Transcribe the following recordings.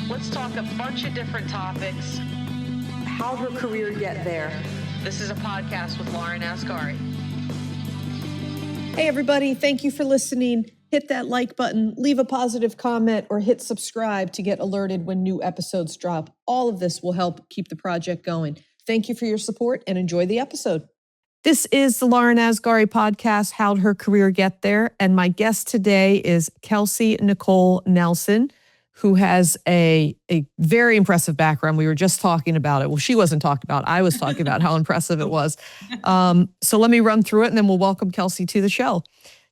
Let's talk a bunch of different topics. How'd her career get there? This is a podcast with Lauren Asghari. Hey, everybody. Thank you for listening. Hit that like button, leave a positive comment, or hit subscribe to get alerted when new episodes drop. All of this will help keep the project going. Thank you for your support and enjoy the episode. This is the Lauren Asghari podcast, How'd Her Career Get There? And my guest today is Kelsey Nicole Nelson, who has a very impressive background. We were just talking about it. Well, she wasn't talking about it. I was talking about how impressive it was. So let me run through it and then we'll welcome Kelsey to the show.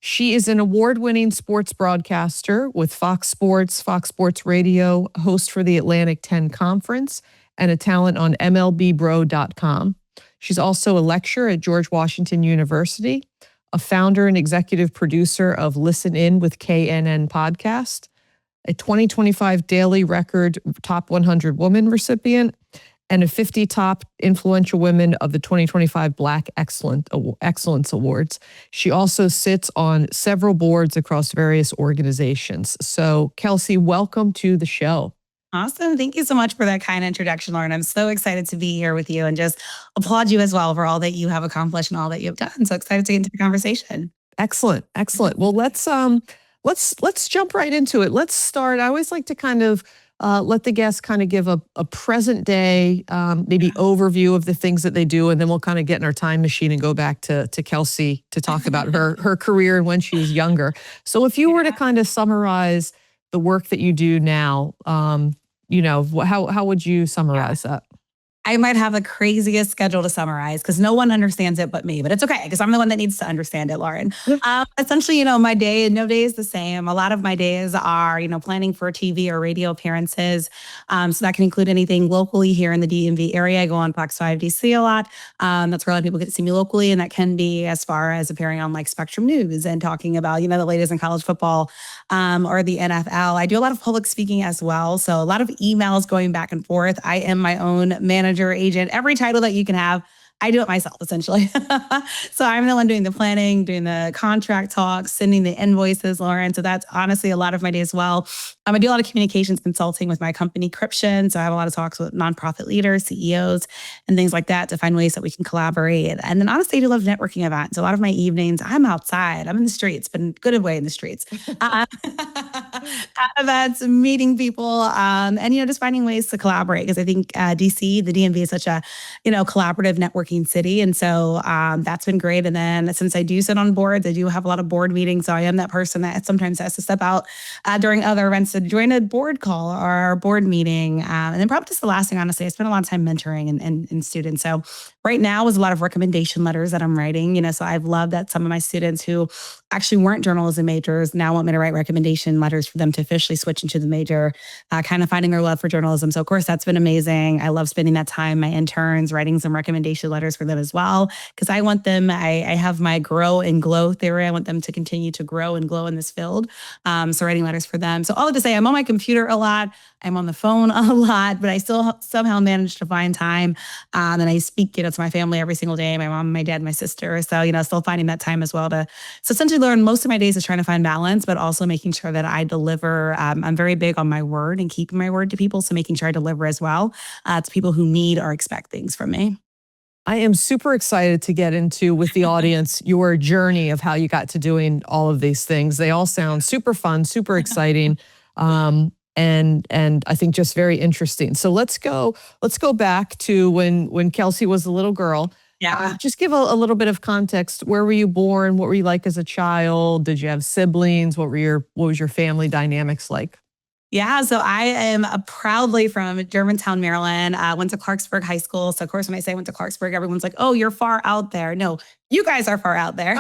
She is an award-winning sports broadcaster with Fox Sports Radio, host for the Atlantic 10 Conference, and a talent on MLBBro.com. She's also a lecturer at George Washington University, a founder and executive producer of Listen In With KNN podcast, a 2025 Daily Record Top 100 Woman recipient, and a 50 Top Influential Women of the 2025 Black Excellence Awards. She also sits on several boards across various organizations. So, Kelsey, welcome to the show. Awesome. Thank you so much for that kind introduction, Lauren. I'm so excited to be here with you and just applaud you as well for all that you have accomplished and all that you've done. So excited to get into the conversation. Excellent. Well, let's jump right into it. Let's start. I always like to kind of let the guests kind of give a present day, maybe overview of the things that they do, and then we'll kind of get in our time machine and go back to Kelsey to talk about her career and when she was younger. So if you were to kind of summarize the work that you do now, how would you summarize that? I might have the craziest schedule to summarize because no one understands it but me, but it's okay because I'm the one that needs to understand it, Lauren. Essentially, my day, no day is the same. A lot of my days are, planning for TV or radio appearances. So that can include anything locally here in the DMV area. I go on Fox 5 DC a lot. That's where a lot of people get to see me locally. And that can be as far as appearing on like Spectrum News and talking about, the latest in college football or the NFL. I do a lot of public speaking as well. So a lot of emails going back and forth. I am my own manager, agent, every title that you can have. I do it myself, essentially. So I'm the one doing the planning, doing the contract talks, sending the invoices, Lauren. So that's honestly a lot of my day as well. I do a lot of communications consulting with my company, Cryption. So I have a lot of talks with nonprofit leaders, CEOs, and things like that to find ways that we can collaborate. And then honestly, I do love networking events. A lot of my evenings, I'm outside. I'm in the streets, but in a good way in the streets. At events, meeting people, and, just finding ways to collaborate. Because I think DC, the DMV is such a, collaborative networking city. And so that's been great. And then since I do sit on boards, I do have a lot of board meetings. So I am that person that sometimes has to step out during other events to join a board call or a board meeting. And then probably just the last thing, honestly, I spend a lot of time mentoring and students. So right now is a lot of recommendation letters that I'm writing. So I've loved that some of my students who actually weren't journalism majors now want me to write recommendation letters for them to officially switch into the major, kind of finding their love for journalism. So of course, that's been amazing. I love spending that time, my interns, writing some recommendation letters for them as well, because I want them, I have my grow and glow theory. I want them to continue to grow and glow in this field. So writing letters for them. So all to say, I'm on my computer a lot. I'm on the phone a lot, but I still somehow manage to find time. And I speak, to my family every single day, my mom, my dad, my sister. So, still finding that time as well to essentially learn. Most of my days is trying to find balance, but also making sure that I deliver. I'm very big on my word and keeping my word to people. So making sure I deliver as well to people who need or expect things from me. I am super excited to get into with the audience your journey of how you got to doing all of these things. They all sound super fun, super exciting, and I think just very interesting. So let's go back to when Kelsey was a little girl. Yeah. Just give a little bit of context. Where were you born? What were you like as a child? Did you have siblings? What was your family dynamics like? Yeah, so I am proudly from Germantown, Maryland. Went to Clarksburg High School. So of course, when I say I went to Clarksburg, everyone's like, "Oh, you're far out there." No, you guys are far out there.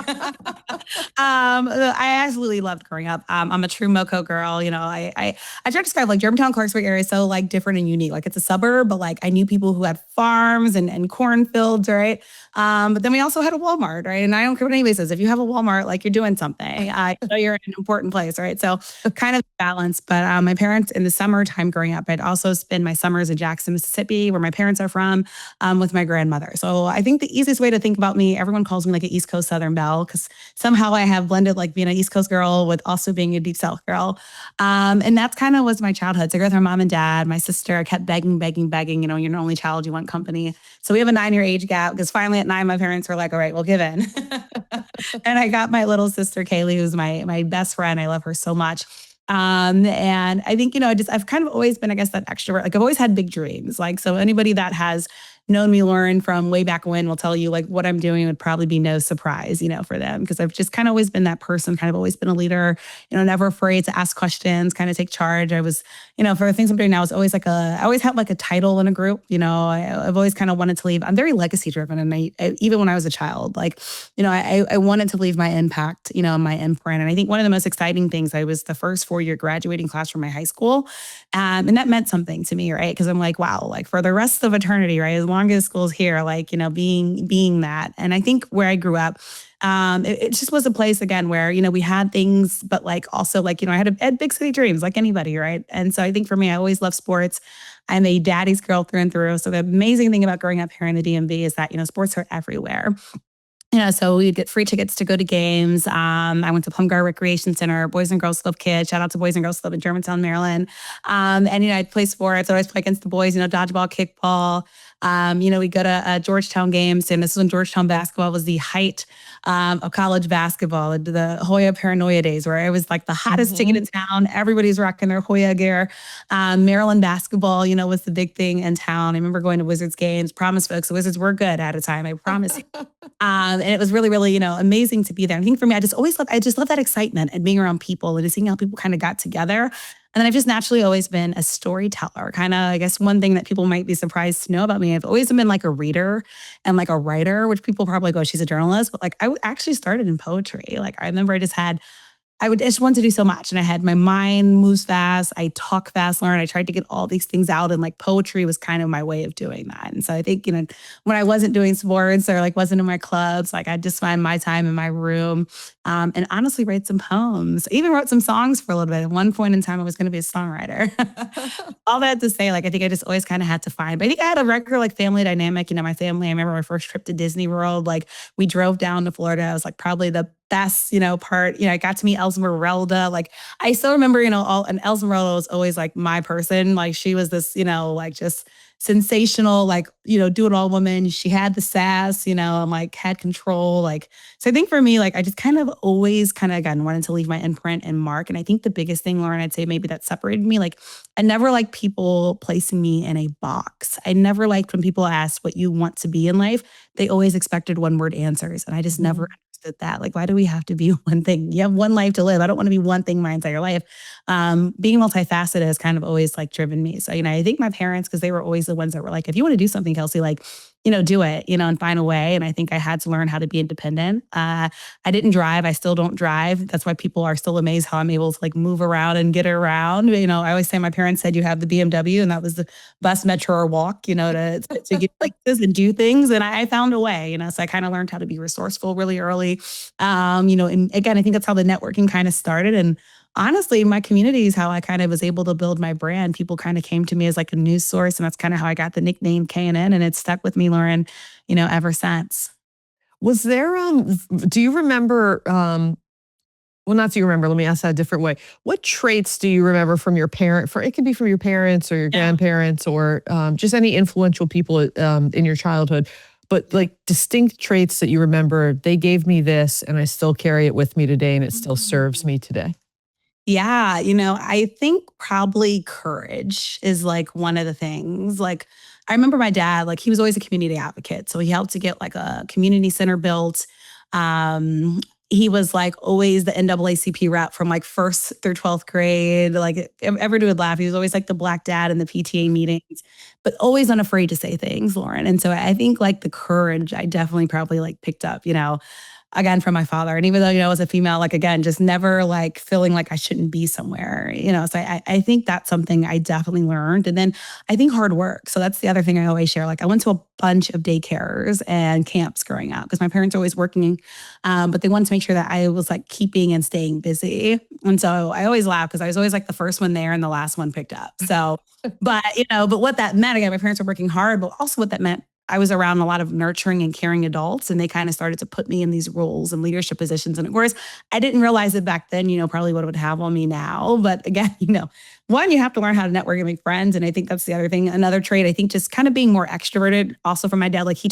I absolutely loved growing up. I'm a true Moco girl. I try to describe like Germantown, Clarksburg area is so like different and unique. Like it's a suburb, but like I knew people who had farms and cornfields, right? But then we also had a Walmart, right? And I don't care what anybody says. If you have a Walmart, like you're doing something. You're in an important place, right? So kind of balance. But my parents in the summertime growing up, I'd also spend my summers in Jackson, Mississippi, where my parents are from, with my grandmother. So I think the easiest way to think about me, everyone calls calls me like an East Coast Southern belle because somehow I have blended like being an East Coast girl with also being a Deep South girl. And that's kind of was my childhood. So I grew up with my mom and dad, my sister. I kept begging. You know, you're an only child, you want company. So we have a 9-year age gap because finally at 9, my parents were like, all right, we'll give in. And I got my little sister, Kaylee, who's my best friend. I love her so much. And I think, you know, I've kind of always been, I guess, that extrovert. Like I've always had big dreams. Like, so anybody that has known me, Lauren, from way back when will tell you like what I'm doing would probably be no surprise, you know, for them. Because I've just kind of always been that person, kind of always been a leader, you know, never afraid to ask questions, kind of take charge. I was, you know, for the things I'm doing now, it's always like I always had like a title in a group, you know, I've always kind of wanted to leave. I'm very legacy driven. And I even when I was a child, like, you know, I wanted to leave my impact, you know, my imprint. And I think one of the most exciting things, I was the first 4-year graduating class from my high school. And that meant something to me, right? Because I'm like, wow, like for the rest of eternity, right? As long as school's here, like, you know, being that. And I think where I grew up, it just was a place again where, you know, we had things, but like also like, you know, I had big city dreams like anybody, right? And so I think for me, I always loved sports. I'm a daddy's girl through and through. So the amazing thing about growing up here in the DMV is that, you know, sports are everywhere. You know, so we'd get free tickets to go to games. I went to Plum Gar Recreation Center, Boys and Girls Club Kids. Shout out to Boys and Girls Club in Germantown, Maryland. And, you know, I'd play sports. I'd always play against the boys, you know, dodgeball, kickball. You know, we go to Georgetown games. And this is when Georgetown basketball was the height of college basketball, the Hoya Paranoia days, where it was like the hottest ticket in town. Everybody's rocking their Hoya gear. Maryland basketball, you know, was the big thing in town. I remember going to Wizards games. Promise, folks, the Wizards were good at a time. I promise you. And it was really, really, you know, amazing to be there. I think for me, I just love that excitement and being around people and just seeing how people kind of got together. And then I've just naturally always been a storyteller. Kind of, I guess one thing that people might be surprised to know about me, I've always been like a reader and like a writer, which people probably go, she's a journalist. But like I actually started in poetry. Like I remember I just wanted to do so much. And I had my mind moves fast. I talk fast, Lauren. I tried to get all these things out. And like poetry was kind of my way of doing that. And so I think, you know, when I wasn't doing sports or like wasn't in my clubs, like I'd just find my time in my room and honestly write some poems. I even wrote some songs for a little bit. At one point in time, I was going to be a songwriter. All that to say, like, I think I just always kind of had to find, but I think I had a regular like family dynamic. You know, my family, I remember my first trip to Disney World, like we drove down to Florida. I was like probably the best, you know, part, you know, I got to meet Esmeralda. Like I still remember, you know, and Esmeralda was always like my person. Like she was this, you know, like just sensational, like, you know, do it all woman. She had the sass, you know, and like had control. Like, so I think for me, like, I just kind of always kind of, again, wanted to leave my imprint and mark. And I think the biggest thing, Lauren, I'd say maybe that separated me, like, I never liked people placing me in a box. I never liked when people asked what you want to be in life. They always expected 1-word answers. And I just never understood that. Like, why do we have to be one thing? You have one life to live. I don't want to be one thing my entire life. Being multifaceted has kind of always like driven me. So, you know, I think my parents, because they were always the ones that were like, if you want to do something, Kelsey, like, you know, do it, you know, and find a way. And I think I had to learn how to be independent. I didn't drive. I still don't drive. That's why people are still amazed how I'm able to like move around and get around. You know, I always say my parents said you have the BMW and that was the bus, metro, or walk, you know, to get like this and do things. And I found a way, you know, so I kind of learned how to be resourceful really early. You know, and again, I think that's how the networking kind of started. And honestly, my community is how I kind of was able to build my brand. People kind of came to me as like a news source. And that's kind of how I got the nickname KNN. And it's stuck with me, Lauren, you know, ever since. Was there, do you remember, well, not do you remember, let me ask that a different way. What traits do you remember from your it could be from your parents or your grandparents or just any influential people in your childhood, but like distinct traits that you remember, they gave me this and I still carry it with me today and it still serves me today? Yeah, you know, I think probably courage is like one of the things. Like, I remember my dad, like, he was always a community advocate. So he helped to get like a community center built. He was like always the NAACP rep from like 1st through 12th grade. Like, everybody would laugh. He was always like the black dad in the PTA meetings, but always unafraid to say things, Lauren. And so I think like the courage, I definitely probably like picked up, you know, again, from my father. And even though, you know, as a female, like, again, just never like feeling like I shouldn't be somewhere, you know, so I think that's something I definitely learned. And then I think hard work. So that's the other thing I always share. Like, I went to a bunch of daycares and camps growing up because my parents are always working, but they wanted to make sure that I was like keeping and staying busy. And so I always laugh because I was always like the first one there and the last one picked up. So, but, you know, but what that meant, again, my parents were working hard, but also what that meant I was around a lot of nurturing and caring adults, and they kind of started to put me in these roles and leadership positions. And of course, I didn't realize it back then, probably what it would have on me now. But again, one, you have to learn how to network and make friends. And I think that's the other thing. Another trait, I think just kind of being more extroverted also from my dad. Like he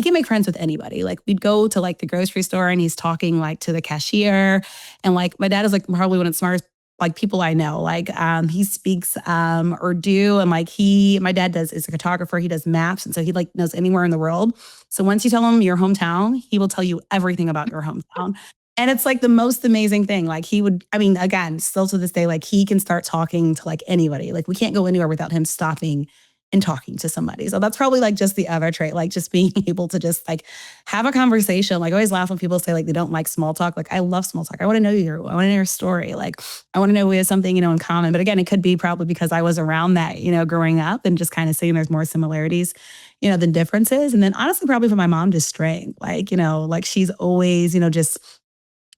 can make friends with anybody. Like we'd go to like the grocery store and he's talking like to the cashier. And like my dad is like probably one of the smartest like people I know. Like he speaks Urdu, and like my dad is a photographer. He does maps, and so he like knows anywhere in the world. So once you tell him your hometown, he will tell you everything about your hometown. And it's like the most amazing thing. Like again, still to this day, like he can start talking to like anybody. Like we can't go anywhere without him stopping and talking to somebody. So that's probably like just the other trait, like just being able to just like have a conversation. Like I always laugh when people say like they don't like small talk. Like I love small talk. I want to know I want to know your story. Like I want to know we have something, in common. But again, it could be probably because I was around that, growing up and just kind of seeing there's more similarities, than differences. And then honestly, probably for my mom, just strength. Like, like she's always, just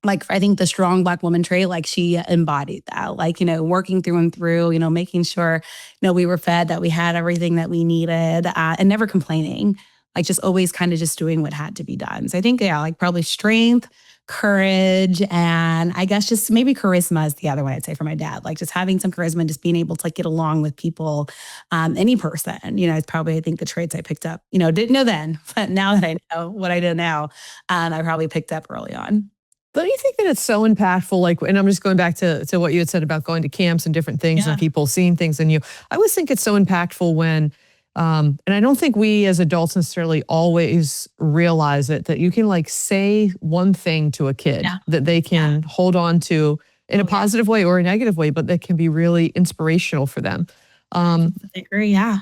like, I think the strong Black woman trait, like she embodied that, like, working through and through, making sure, we were fed, that we had everything that we needed, and never complaining, like just always kind of just doing what had to be done. So I think, yeah, like probably strength, courage, and I guess just maybe charisma is the other one I'd say for my dad, like just having some charisma and just being able to like get along with people, any person, it's probably, I think the traits I picked up, didn't know then, but now that I know what I know now, I probably picked up early on. Don't you think that it's so impactful? Like, and I'm just going back to what you had said about going to camps and different things and people seeing things in you. I always think it's so impactful when, and I don't think we as adults necessarily always realize it, that you can like say one thing to a kid that they can hold on to in a positive way or a negative way, but that can be really inspirational for them. I agree. Yeah.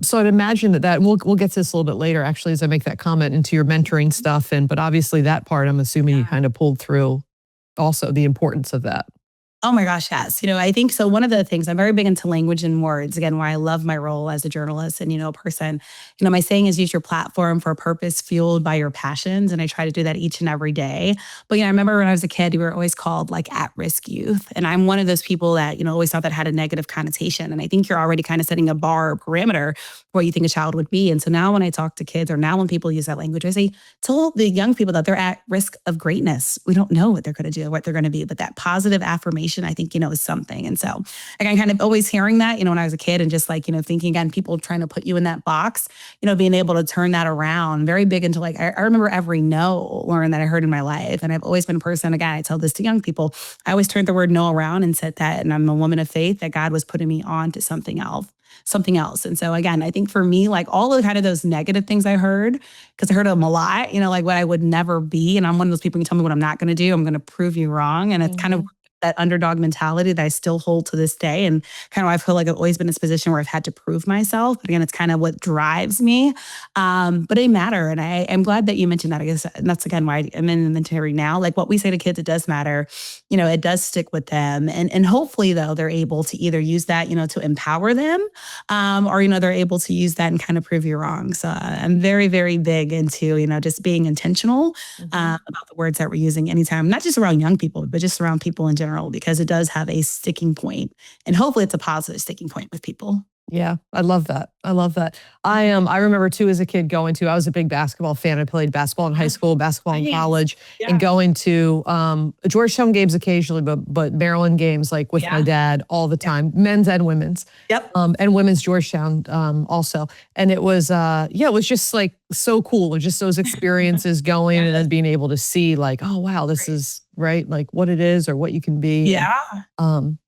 So I'd imagine that we'll get to this a little bit later, actually, as I make that comment into your mentoring stuff. But obviously that part, I'm assuming you kind of pulled through also the importance of that. Oh my gosh, yes. I think so. One of the things I'm very big into language and words, again, why I love my role as a journalist and, a person, my saying is use your platform for a purpose fueled by your passions. And I try to do that each and every day. But, I remember when I was a kid, we were always called like at-risk youth. And I'm one of those people that, always thought that had a negative connotation. And I think you're already kind of setting a bar or parameter for what you think a child would be. And so now when I talk to kids, or now when people use that language, I say, tell the young people that they're at risk of greatness. We don't know what they're going to do, what they're going to be, but that positive affirmation, I think, is something. And so again, kind of always hearing that, when I was a kid and just like, thinking again, people trying to put you in that box, being able to turn that around, very big into like, I remember every no, Lauren, that I heard in my life. And I've always been a person, again, I tell this to young people, I always turned the word no around and said that, and I'm a woman of faith, that God was putting me on to something else. And so again, I think for me, like all of kind of those negative things I heard, because I heard them a lot, like what I would never be. And I'm one of those people, you tell me what I'm not going to do, I'm going to prove you wrong. And it's kind of that underdog mentality that I still hold to this day. And kind of, I feel like I've always been in this position where I've had to prove myself. But again, it's kind of what drives me. But they matter. And I'm glad that you mentioned that. I guess and that's again why I'm in the mentoring now. Like what we say to kids, it does matter. It does stick with them. And hopefully though, they're able to either use that, to empower them, or, they're able to use that and kind of prove you wrong. So I'm very, very big into, just being intentional about the words that we're using anytime, not just around young people, but just around people in general, because it does have a sticking point, and hopefully it's a positive sticking point with people. Yeah, I love that. I remember too as a kid I was a big basketball fan. I played basketball in high school, basketball in college, and going to Georgetown games occasionally, but Maryland games like with my dad all the time, men's and women's. Yep. And women's Georgetown also. And it was it was just like so cool. Just those experiences going and then being able to see like, oh wow, this is right, like what it is or what you can be. Yeah.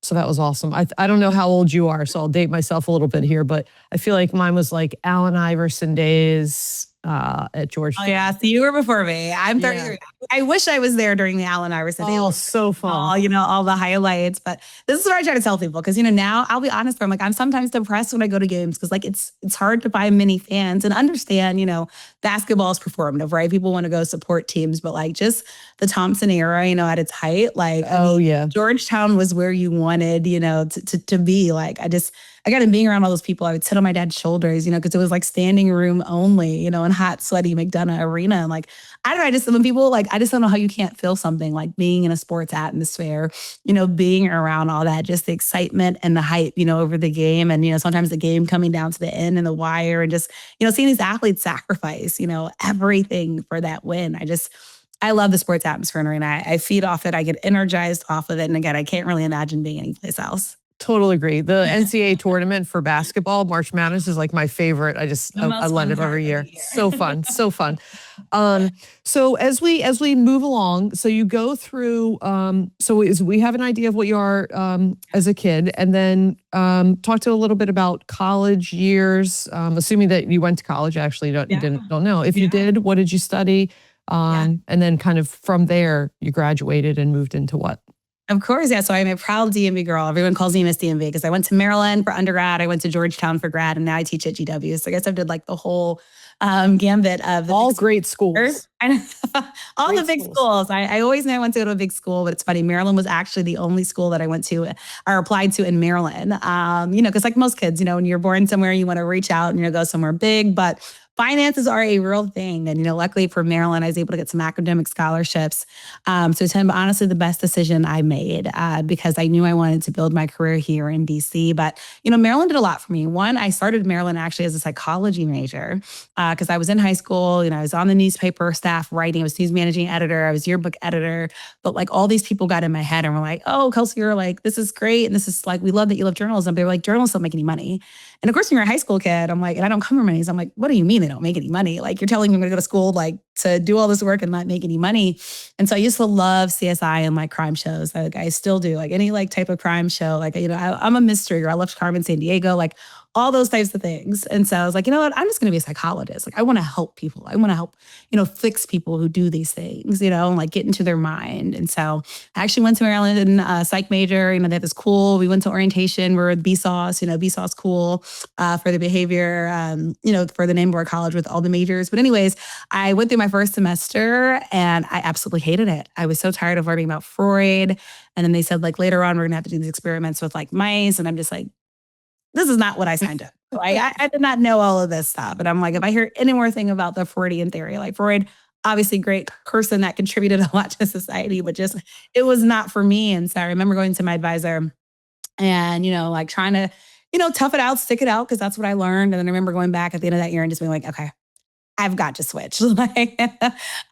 So that was awesome. I don't know how old you are, so I'll date myself a little bit here, but I feel like mine was like Allen Iverson days at Georgetown. Oh yeah, so you were before me. I'm 33. I wish I was there during the Allen Iverson days. Oh, so fun. All the highlights. But this is what I try to tell people, because now I'll be honest, I'm sometimes depressed when I go to games, because like it's hard to find many fans and understand, basketball is performative, right? People want to go support teams, but like just the Thompson era, at its height, like Georgetown was where you wanted, to be. Like again, being around all those people, I would sit on my dad's shoulders, because it was like standing room only, in hot, sweaty McDonough Arena. And like, I don't know, when people like, I just don't know how you can't feel something like being in a sports atmosphere, being around all that, just the excitement and the hype, over the game. And, sometimes the game coming down to the end and the wire and just, seeing these athletes sacrifice, everything for that win. I love the sports atmosphere in arena. I feed off it. I get energized off of it. And again, I can't really imagine being anyplace else. Totally agree. The NCAA tournament for basketball, March Madness, is like my favorite. I love it every year. So fun, so fun. So as we move along, so you go through. We have an idea of what you are as a kid, and then talk to a little bit about college years. Assuming that you went to college, actually, you don't know. If you did, what did you study? And then kind of from there, you graduated and moved into what? Of course, yeah. So I'm a proud DMV girl. Everyone calls me Miss DMV because I went to Maryland for undergrad. I went to Georgetown for grad, and now I teach at GW. So I guess I did like the whole gambit of all great schools. All great the big schools. I always knew I went to a big school, but it's funny. Maryland was actually the only school that I went to or applied to in Maryland. Because like most kids, when you're born somewhere, you want to reach out and go somewhere big, but finances are a real thing. And, luckily for Maryland, I was able to get some academic scholarships to attend. But honestly, the best decision I made because I knew I wanted to build my career here in DC. But, Maryland did a lot for me. One, I started Maryland actually as a psychology major because I was in high school. I was on the newspaper staff writing. I was news managing editor. I was yearbook editor. But like all these people got in my head and were like, oh, Kelsey, you're like, this is great. And this is like, we love that you love journalism. But they were like, journalists don't make any money. And of course, when you're a high school kid, I'm like, and I don't come from money. So I'm like, what do you mean they don't make any money? Like you're telling me I'm going to go to school, like to do all this work and not make any money. And so I used to love CSI and like crime shows. Like I still do, like any like type of crime show. Like, I'm a mystery girl. I love Carmen Sandiego, like all those types of things. And so I was like, you know what? I'm just going to be a psychologist. Like I want to help people. I want to help, fix people who do these things, and like get into their mind. And so I actually went to Maryland in psych major. That was cool. We went to orientation. We're with BSAUS. BSAUS cool for the behavior, for the name of our college with all the majors. But anyways, I went through my first semester and I absolutely hated it. I was so tired of learning about Freud. And then they said like later on, we're going to have to do these experiments with like mice. And I'm just like, this is not what I signed up for. I did not know all of this stuff. And I'm like, if I hear any more thing about the Freudian theory, like Freud, obviously great person that contributed a lot to society, but just, it was not for me. And so I remember going to my advisor and, like trying to, tough it out, stick it out, because that's what I learned. And then I remember going back at the end of that year and just being like, okay, I've got to switch. Like,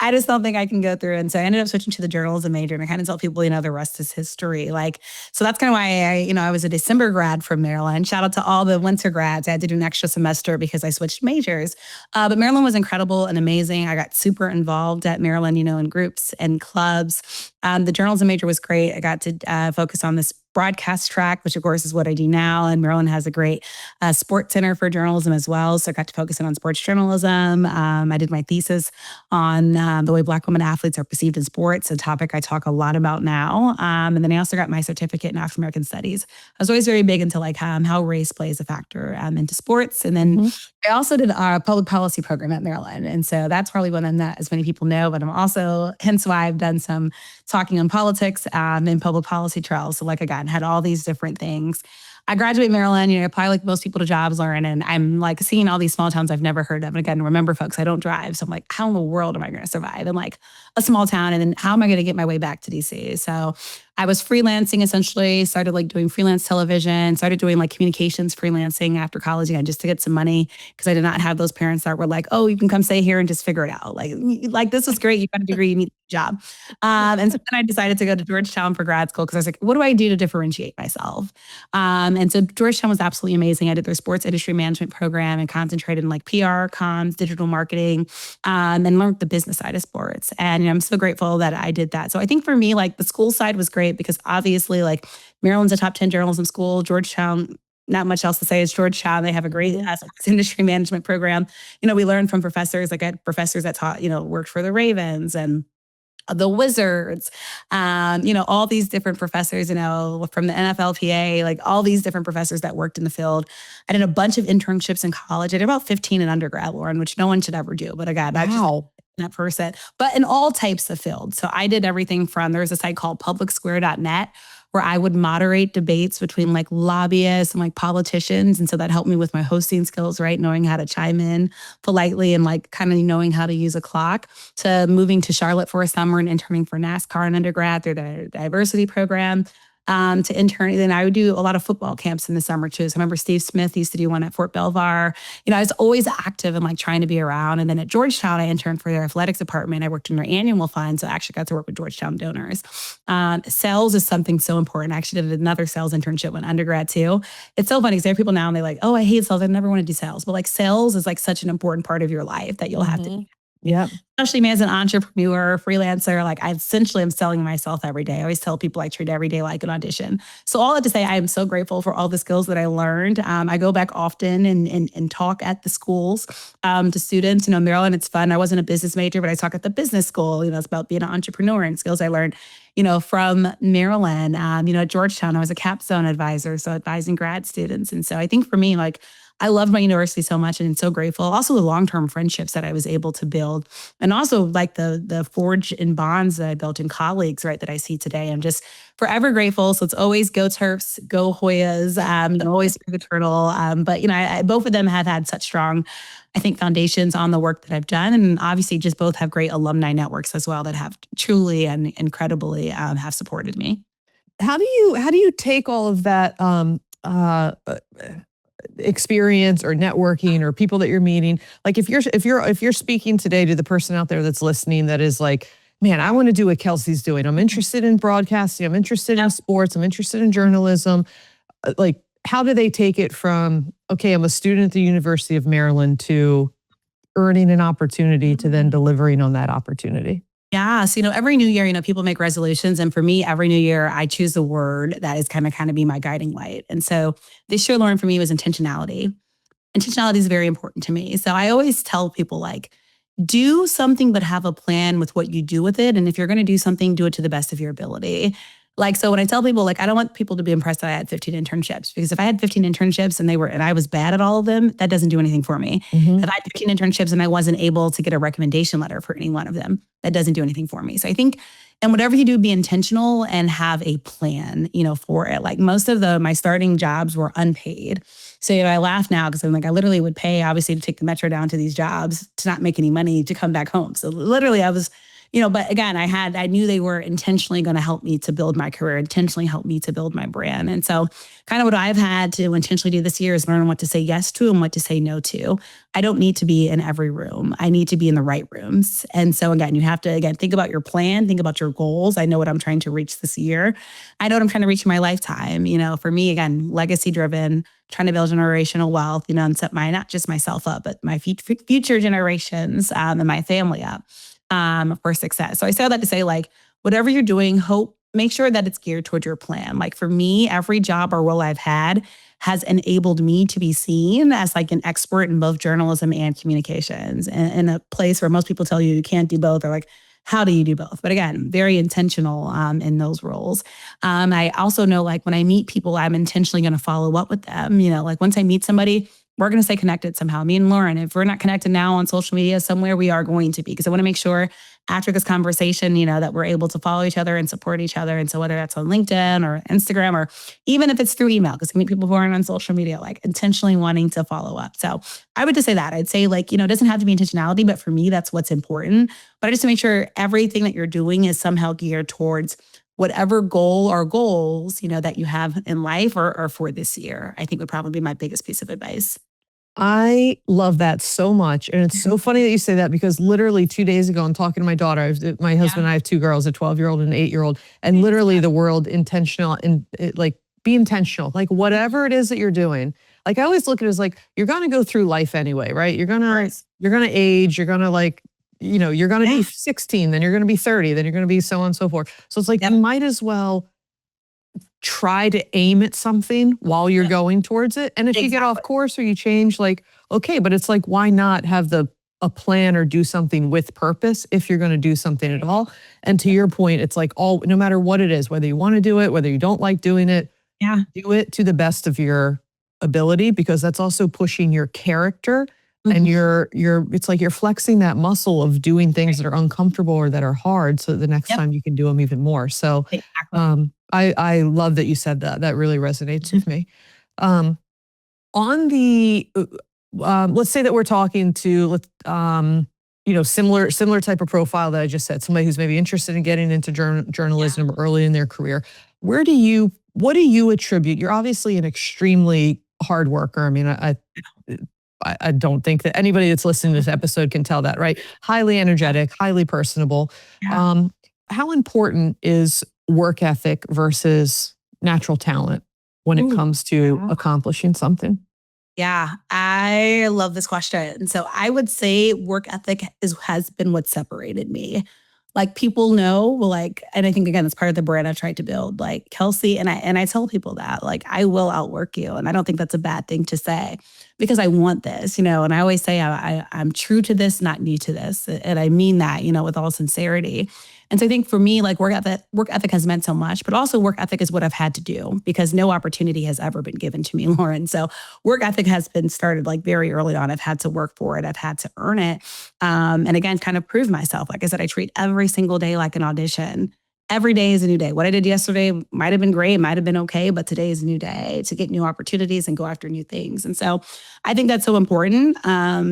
I just don't think I can go through. And so I ended up switching to the journalism major. And I kind of tell people, the rest is history. Like, so that's kind of why I was a December grad from Maryland. Shout out to all the winter grads. I had to do an extra semester because I switched majors. But Maryland was incredible and amazing. I got super involved at Maryland, in groups and clubs. The journalism major was great. I got to focus on this broadcast track, which of course is what I do now. And Maryland has a great sports center for journalism as well. So I got to focus in on sports journalism. I did my thesis on the way Black women athletes are perceived in sports, a topic I talk a lot about now. And then I also got my certificate in African American studies. I was always very big into like how race plays a factor into sports. And then I also did a public policy program at Maryland. And so that's probably one that as many people know, but I'm also, hence why I've done some talking on politics and public policy trails. So like again, had all these different things. I graduated Maryland, apply like most people to jobs, Lauren, and I'm like seeing all these small towns I've never heard of. And again, remember folks, I don't drive. So I'm like, how in the world am I going to survive in like a small town? And then how am I going to get my way back to DC? So I was freelancing essentially, started like doing freelance television, started doing like communications freelancing after college again, just to get some money because I did not have those parents that were like, oh, you can come stay here and just figure it out. Like this was great. You got a degree, you need a job. And so then I decided to go to Georgetown for grad school because I was like, what do I do to differentiate myself? And so Georgetown was absolutely amazing. I did their sports industry management program and concentrated in like PR, comms, digital marketing, and learned the business side of sports. And I'm so grateful that I did that. So I think for me, like the school side was great because obviously like Maryland's a top 10 journalism school. Georgetown, not much else to say. It's Georgetown. They have a great sports industry management program. We learned from professors. Like I had professors that taught, worked for the Ravens and the Wizards, all these different professors, from the NFLPA, like all these different professors that worked in the field. I did a bunch of internships in college. I did about 15 in undergrad, Lauren, which no one should ever do. But again, wow. That person, but in all types of fields. So I did everything from, there's a site called publicsquare.net where I would moderate debates between like lobbyists and like politicians. And so that helped me with my hosting skills, right? Knowing how to chime in politely and like kind of knowing how to use a clock, to moving to Charlotte for a summer and interning for NASCAR in undergrad through the diversity program. To intern, then I would do a lot of football camps in the summer too. So I remember Steve Smith used to do one at Fort Belvoir. I was always active and like trying to be around. And then at Georgetown, I interned for their athletics department. I worked in their annual fund, so I actually got to work with Georgetown donors. Sales is something so important. I actually did another sales internship when undergrad too. It's so funny because there are people now and they're like, oh, I hate sales. I never want to do sales. But like sales is like such an important part of your life that you'll have to. Yeah. Especially me as an entrepreneur, freelancer, like I essentially am selling myself every day. I always tell people I treat every day like an audition. So all that to say, I am so grateful for all the skills that I learned. I go back often and talk at the schools to students. Maryland, it's fun. I wasn't a business major, but I talk at the business school. It's about being an entrepreneur and skills I learned, from Maryland. At Georgetown, I was a capstone advisor, so advising grad students. And so I think for me, like, I loved my university so much and so grateful. Also the long-term friendships that I was able to build. And also like the forge and bonds that I built in colleagues, right, that I see today. I'm just forever grateful. So it's always go Terps, go Hoyas, and always the Turtle. But both of them have had such strong, I think, foundations on the work that I've done. And obviously just both have great alumni networks as well that have truly and incredibly have supported me. How do you take all of that experience or networking or people that you're meeting? Like if you're speaking today to the person out there that's listening that is like, man, I want to do what Kelsey's doing. I'm interested in broadcasting. I'm interested in sports. I'm interested in journalism. Like, how do they take it from, okay, I'm a student at the University of Maryland, to earning an opportunity to then delivering on that opportunity? Yeah. So, every new year, people make resolutions. And for me, every new year, I choose a word that is kind of be my guiding light. And so this year, Lauren, for me was intentionality. Intentionality is very important to me. So I always tell people, like, do something, but have a plan with what you do with it. And if you're going to do something, do it to the best of your ability. Like, so when I tell people, like, I don't want people to be impressed that I had 15 internships, because if I had 15 internships and I was bad at all of them, that doesn't do anything for me. If I had 15 internships and I wasn't able to get a recommendation letter for any one of them, that doesn't do anything for me. So I think, and whatever you do, be intentional and have a plan, for it. Like most of my starting jobs were unpaid. So, I laugh now because I'm like, I literally would pay, obviously, to take the metro down to these jobs to not make any money to come back home. So literally I was, but again, I knew they were intentionally going to help me to build my career, intentionally help me to build my brand. And so kind of what I've had to intentionally do this year is learn what to say yes to and what to say no to. I don't need to be in every room. I need to be in the right rooms. And so again, you have to, think about your plan, think about your goals. I know what I'm trying to reach this year. I know what I'm trying to reach in my lifetime. For me, again, legacy driven, trying to build generational wealth, and set not just myself up, but my future generations and my family up for success. So I say all that to say, like, whatever you're doing, make sure that it's geared toward your plan. Like for me, every job or role I've had has enabled me to be seen as like an expert in both journalism and communications, and in a place where most people tell you can't do both. They're like, how do you do both? But again, very intentional in those roles. I also know, like, when I meet people, I'm intentionally going to follow up with them. Like once I meet somebody, we're going to stay connected somehow. Me and Lauren, if we're not connected now on social media, somewhere we are going to be, because I want to make sure after this conversation, that we're able to follow each other and support each other. And so whether that's on LinkedIn or Instagram, or even if it's through email, because I meet people who aren't on social media, like intentionally wanting to follow up. So I would just say that. I'd say, like, it doesn't have to be intentionality, but for me, that's what's important. But I just to make sure everything that you're doing is somehow geared towards whatever goal or goals, that you have in life or for this year, I think would probably be my biggest piece of advice. I love that so much. And it's so funny that you say that, because literally 2 days ago, I'm talking to my daughter. My husband and I have two girls, a 12-year-old and an 8-year-old. And literally the word intentional, and be intentional. Like whatever it is that you're doing. Like I always look at it as like, you're going to go through life anyway, right? You're going to age, you're going to you're going to be 16, then you're going to be 30, then you're going to be so on and so forth. So it's like, you might as well try to aim at something while you're going towards it. And if you get off course or you change, like, okay, but it's like, why not have a plan or do something with purpose if you're going to do something at all? And to your point, it's like no matter what it is, whether you want to do it, whether you don't like doing it, do it to the best of your ability, because that's also pushing your character. And it's like you're flexing that muscle of doing things that are uncomfortable or that are hard, so that the next time you can do them even more. So, I love that you said that. That really resonates with me. On the, let's say that we're talking to, similar type of profile that I just said, somebody who's maybe interested in getting into journalism early in their career. What do you attribute? You're obviously an extremely hard worker. I mean, I don't think that anybody that's listening to this episode can tell that, right? Highly energetic, highly personable. Yeah. How important is work ethic versus natural talent when it comes to accomplishing something? Yeah, I love this question. So I would say work ethic has been what separated me. Like people know, like, and I think again, it's part of the brand I tried to build. Like Kelsey, and I tell people that, like, I will outwork you, and I don't think that's a bad thing to say because I want this, And I always say I'm true to this, not new to this, and I mean that, with all sincerity. And so I think for me, like work ethic has meant so much, but also work ethic is what I've had to do because no opportunity has ever been given to me, Lauren. So work ethic has been started like very early on. I've had to work for it. I've had to earn it. And again, kind of prove myself. Like I said, I treat every single day like an audition. Every day is a new day. What I did yesterday might have been great, might have been okay, but today is a new day to get new opportunities and go after new things. And so I think that's so important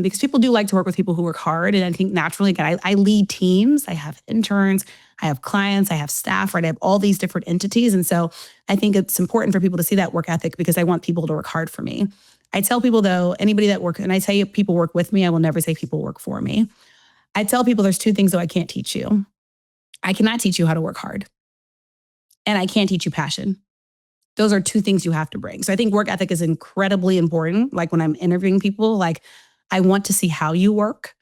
because people do like to work with people who work hard. And I think naturally, again, I lead teams. I have interns, I have clients, I have staff, right? I have all these different entities. And so I think it's important for people to see that work ethic because I want people to work hard for me. I tell people though, anybody that works, and I tell you people work with me, I will never say people work for me. I tell people there's two things though I can't teach you. I cannot teach you how to work hard. And I can't teach you passion. Those are two things you have to bring. So I think work ethic is incredibly important. Like when I'm interviewing people, like I want to see how you work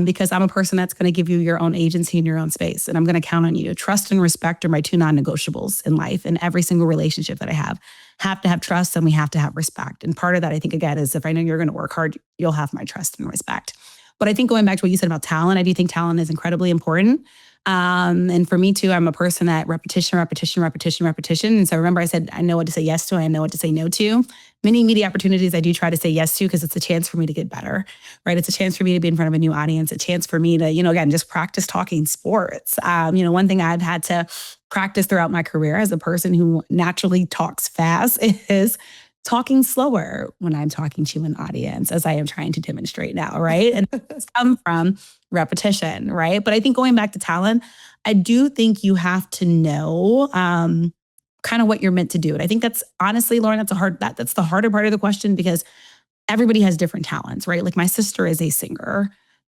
because I'm a person that's going to give you your own agency in your own space. And I'm going to count on you. Trust and respect are my two non-negotiables in life. And every single relationship that I have to have trust and we have to have respect. And part of that, I think, again, is if I know you're going to work hard, you'll have my trust and respect. But I think going back to what you said about talent, I do think talent is incredibly important. And for me too, I'm a person that repetition. And so remember I said, I know what to say yes to, I know what to say no to. Many media opportunities I do try to say yes to because it's a chance for me to get better, right? It's a chance for me to be in front of a new audience, a chance for me to, again, just practice talking sports. One thing I've had to practice throughout my career as a person who naturally talks fast is talking slower when I'm talking to an audience, as I am trying to demonstrate now, right? And it's come from repetition, right? But I think going back to talent, I do think you have to know kind of what you're meant to do. And I think that's honestly, Lauren, that's the harder part of the question because everybody has different talents, right? Like my sister is a singer.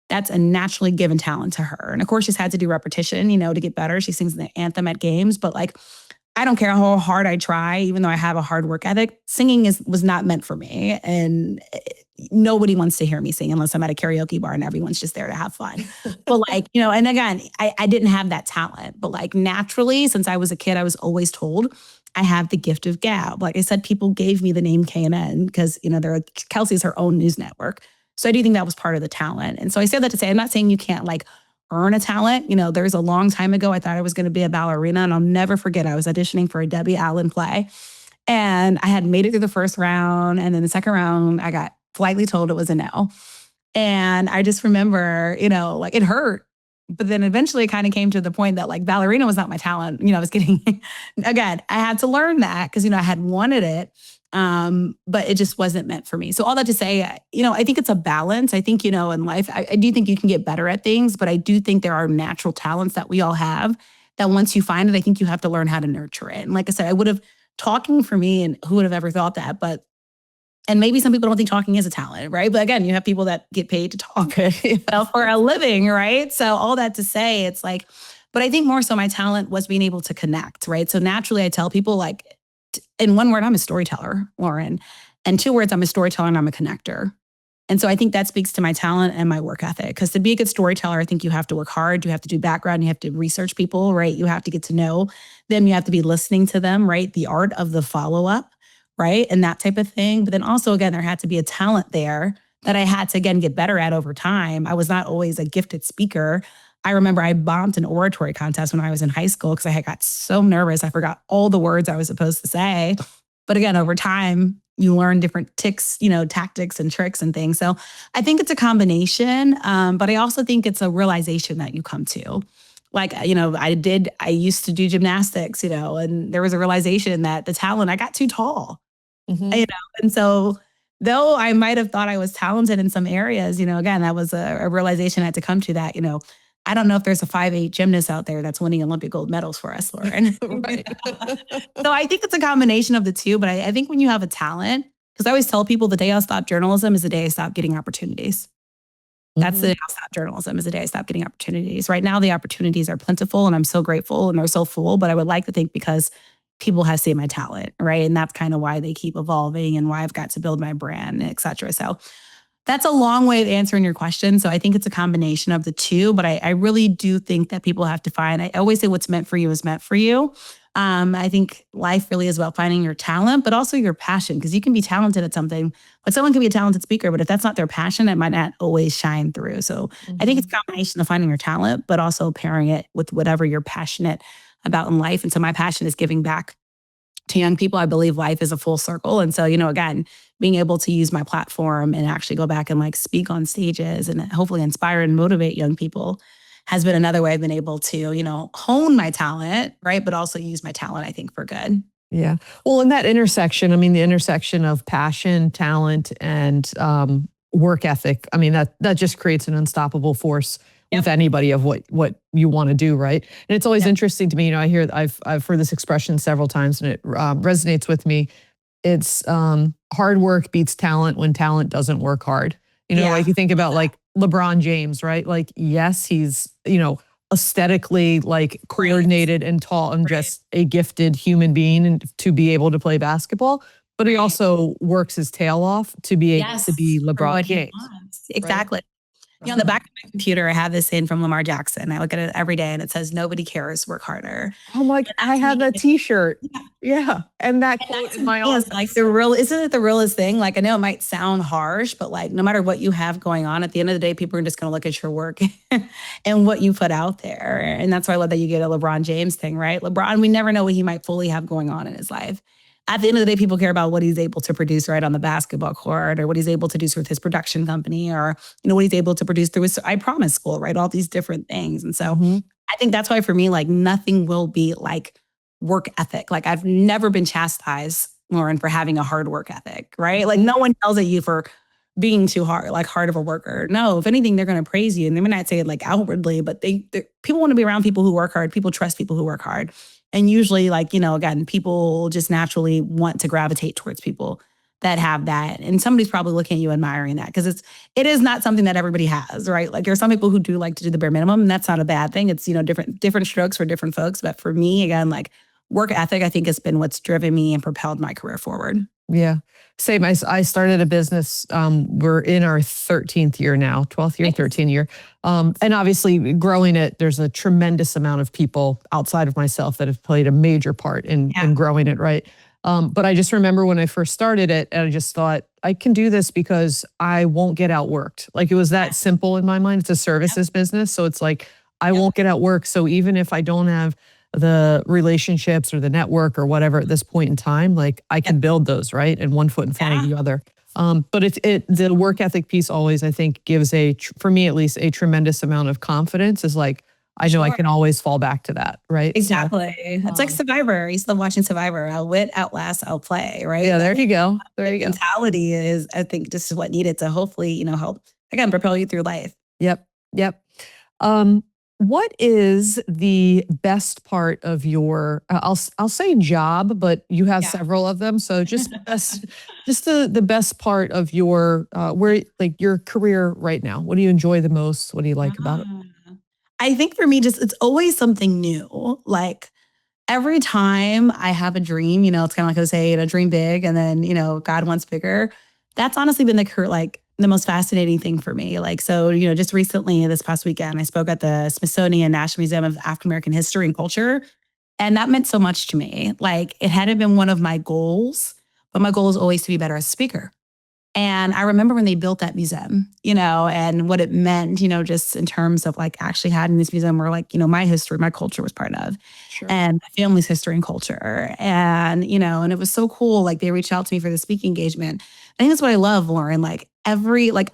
That's a naturally given talent to her. And of course, she's had to do repetition, to get better. She sings the anthem at games, but like, I don't care how hard I try, even though I have a hard work ethic, singing was not meant for me. And nobody wants to hear me sing unless I'm at a karaoke bar and everyone's just there to have fun. But and again, I didn't have that talent. But like naturally, since I was a kid, I was always told I have the gift of gab. Like I said, people gave me the name KNN because, Kelsey's her own news network. So I do think that was part of the talent. And so I say that to say, I'm not saying you can't earn a talent. There's a long time ago, I thought I was going to be a ballerina, and I'll never forget, I was auditioning for a Debbie Allen play, and I had made it through the first round, and then the second round, I got politely told it was a no. And I just remember, it hurt. But then eventually it kind of came to the point that ballerina was not my talent. I was getting, again, I had to learn that because, I had wanted it. But it just wasn't meant for me. So all that to say, I think it's a balance. I think, in life, I do think you can get better at things, but I do think there are natural talents that we all have that once you find it, I think you have to learn how to nurture it. And like I said, talking for me, and who would have ever thought that, and maybe some people don't think talking is a talent, right? But again, you have people that get paid to talk for a living, right? So all that to say, it's but I think more so my talent was being able to connect, right? So naturally I tell people in one word, I'm a storyteller, Lauren. And two words, I'm a storyteller and I'm a connector. And so I think that speaks to my talent and my work ethic. Because to be a good storyteller, I think you have to work hard. You have to do background. You have to research people, right? You have to get to know them. You have to be listening to them, right? The art of the follow-up, right? And that type of thing. But then also, again, there had to be a talent there that I had to, again, get better at over time. I was not always a gifted speaker. I remember I bombed an oratory contest when I was in high school because I had got so nervous. I forgot all the words I was supposed to say. But again, over time, you learn different tactics and tricks and things. So I think it's a combination. But I also think it's a realization that you come to. Like, I used to do gymnastics, and there was a realization that the talent, I got too tall, and so though I might have thought I was talented in some areas, again, that was a realization I had to come to that, I don't know if there's a 5'8" gymnast out there that's winning Olympic gold medals for us, Lauren. Right. So I think it's a combination of the two, but I think when you have a talent, because I always tell people the day I stop journalism is the day I stop getting opportunities. That's the day I stop journalism is the day I stop getting opportunities. Right now, the opportunities are plentiful and I'm so grateful and they're so full, but I would like to think because people have seen my talent, right? And that's kind of why they keep evolving and why I've got to build my brand, et cetera. So that's a long way of answering your question. So I think it's a combination of the two, but I really do think that people have to find, I always say what's meant for you is meant for you. I think life really is about finding your talent, but also your passion, because you can be talented at something, but someone can be a talented speaker, but if that's not their passion, it might not always shine through. So I think it's a combination of finding your talent, but also pairing it with whatever you're passionate about in life. And so my passion is giving back to young people. I believe life is a full circle. And so, again, being able to use my platform and actually go back and speak on stages and hopefully inspire and motivate young people has been another way I've been able to, hone my talent, right? But also use my talent, I think, for good. Yeah. Well, in that intersection, the intersection of passion, talent, and work ethic, that just creates an unstoppable force with anybody of what you want to do, right? And it's always interesting to me, I've heard this expression several times and it resonates with me. It's hard work beats talent when talent doesn't work hard. Like you think about LeBron James, right? Yes, he's, aesthetically coordinated and tall and just a gifted human being and to be able to play basketball, but he also works his tail off to be able to be LeBron James. Exactly. On the back of my computer, I have this in from Lamar Jackson. I look at it every day and it says, nobody cares, work harder. Oh my, I have that t-shirt. Yeah. And that quote in my office. Isn't it the realest thing? I know it might sound harsh, but no matter what you have going on, at the end of the day, people are just going to look at your work and what you put out there. And that's why I love that you get a LeBron James thing, right? LeBron, we never know what he might fully have going on in his life. At the end of the day, people care about what he's able to produce right on the basketball court, or what he's able to do with his production company, or what he's able to produce through his I Promise School, right? All these different things. And so I think that's why for me, nothing will be work ethic. I've never been chastised, Lauren, for having a hard work ethic, right? No one yells at you for being too hard, hard of a worker. No, if anything, they're going to praise you. And they may not say it outwardly, but people want to be around people who work hard. People trust people who work hard. And usually, again, people just naturally want to gravitate towards people that have that. And somebody's probably looking at you admiring that, because it is not something that everybody has, right? There are some people who do like to do the bare minimum, and that's not a bad thing. It's, different strokes for different folks. But for me, again, work ethic, I think, has been what's driven me and propelled my career forward. Yeah. Same. I started a business. We're in our 13th year now, 12th year, 13th year. And obviously growing it, there's a tremendous amount of people outside of myself that have played a major part in growing it, right? But I just remember when I first started it, and I just thought, I can do this because I won't get outworked. It was that simple in my mind. It's a services business. So it's I won't get outworked. So even if I don't have the relationships or the network or whatever at this point in time, I can build those, right? And one foot in front of the other. But the work ethic piece always, I think, gives for me at least, a tremendous amount of confidence. Is I know I can always fall back to that, right? Exactly. So, it's like Survivor. I used to love watching Survivor. Outwit, outlast, outplay, right? Yeah, there you go. There you go. Mentality is, I think, just what needed to hopefully, help, again, propel you through life. Yep. What is the best part of your, I'll say job, but you have several of them. So just the best part of your, your career right now. What do you enjoy the most? What do you like about it? I think for me, it's always something new. Every time I have a dream, it's kind of I say, dream big, and then, God wants bigger. That's honestly been the most fascinating thing for me. So, just recently, this past weekend, I spoke at the Smithsonian National Museum of African American History and Culture. And that meant so much to me. It hadn't been one of my goals, but my goal is always to be better as a speaker. And I remember when they built that museum, and what it meant, just in terms of actually having this museum where my history, my culture was part of, and my family's history and culture. And, and it was so cool. They reached out to me for the speaking engagement. I think that's what I love, Lauren.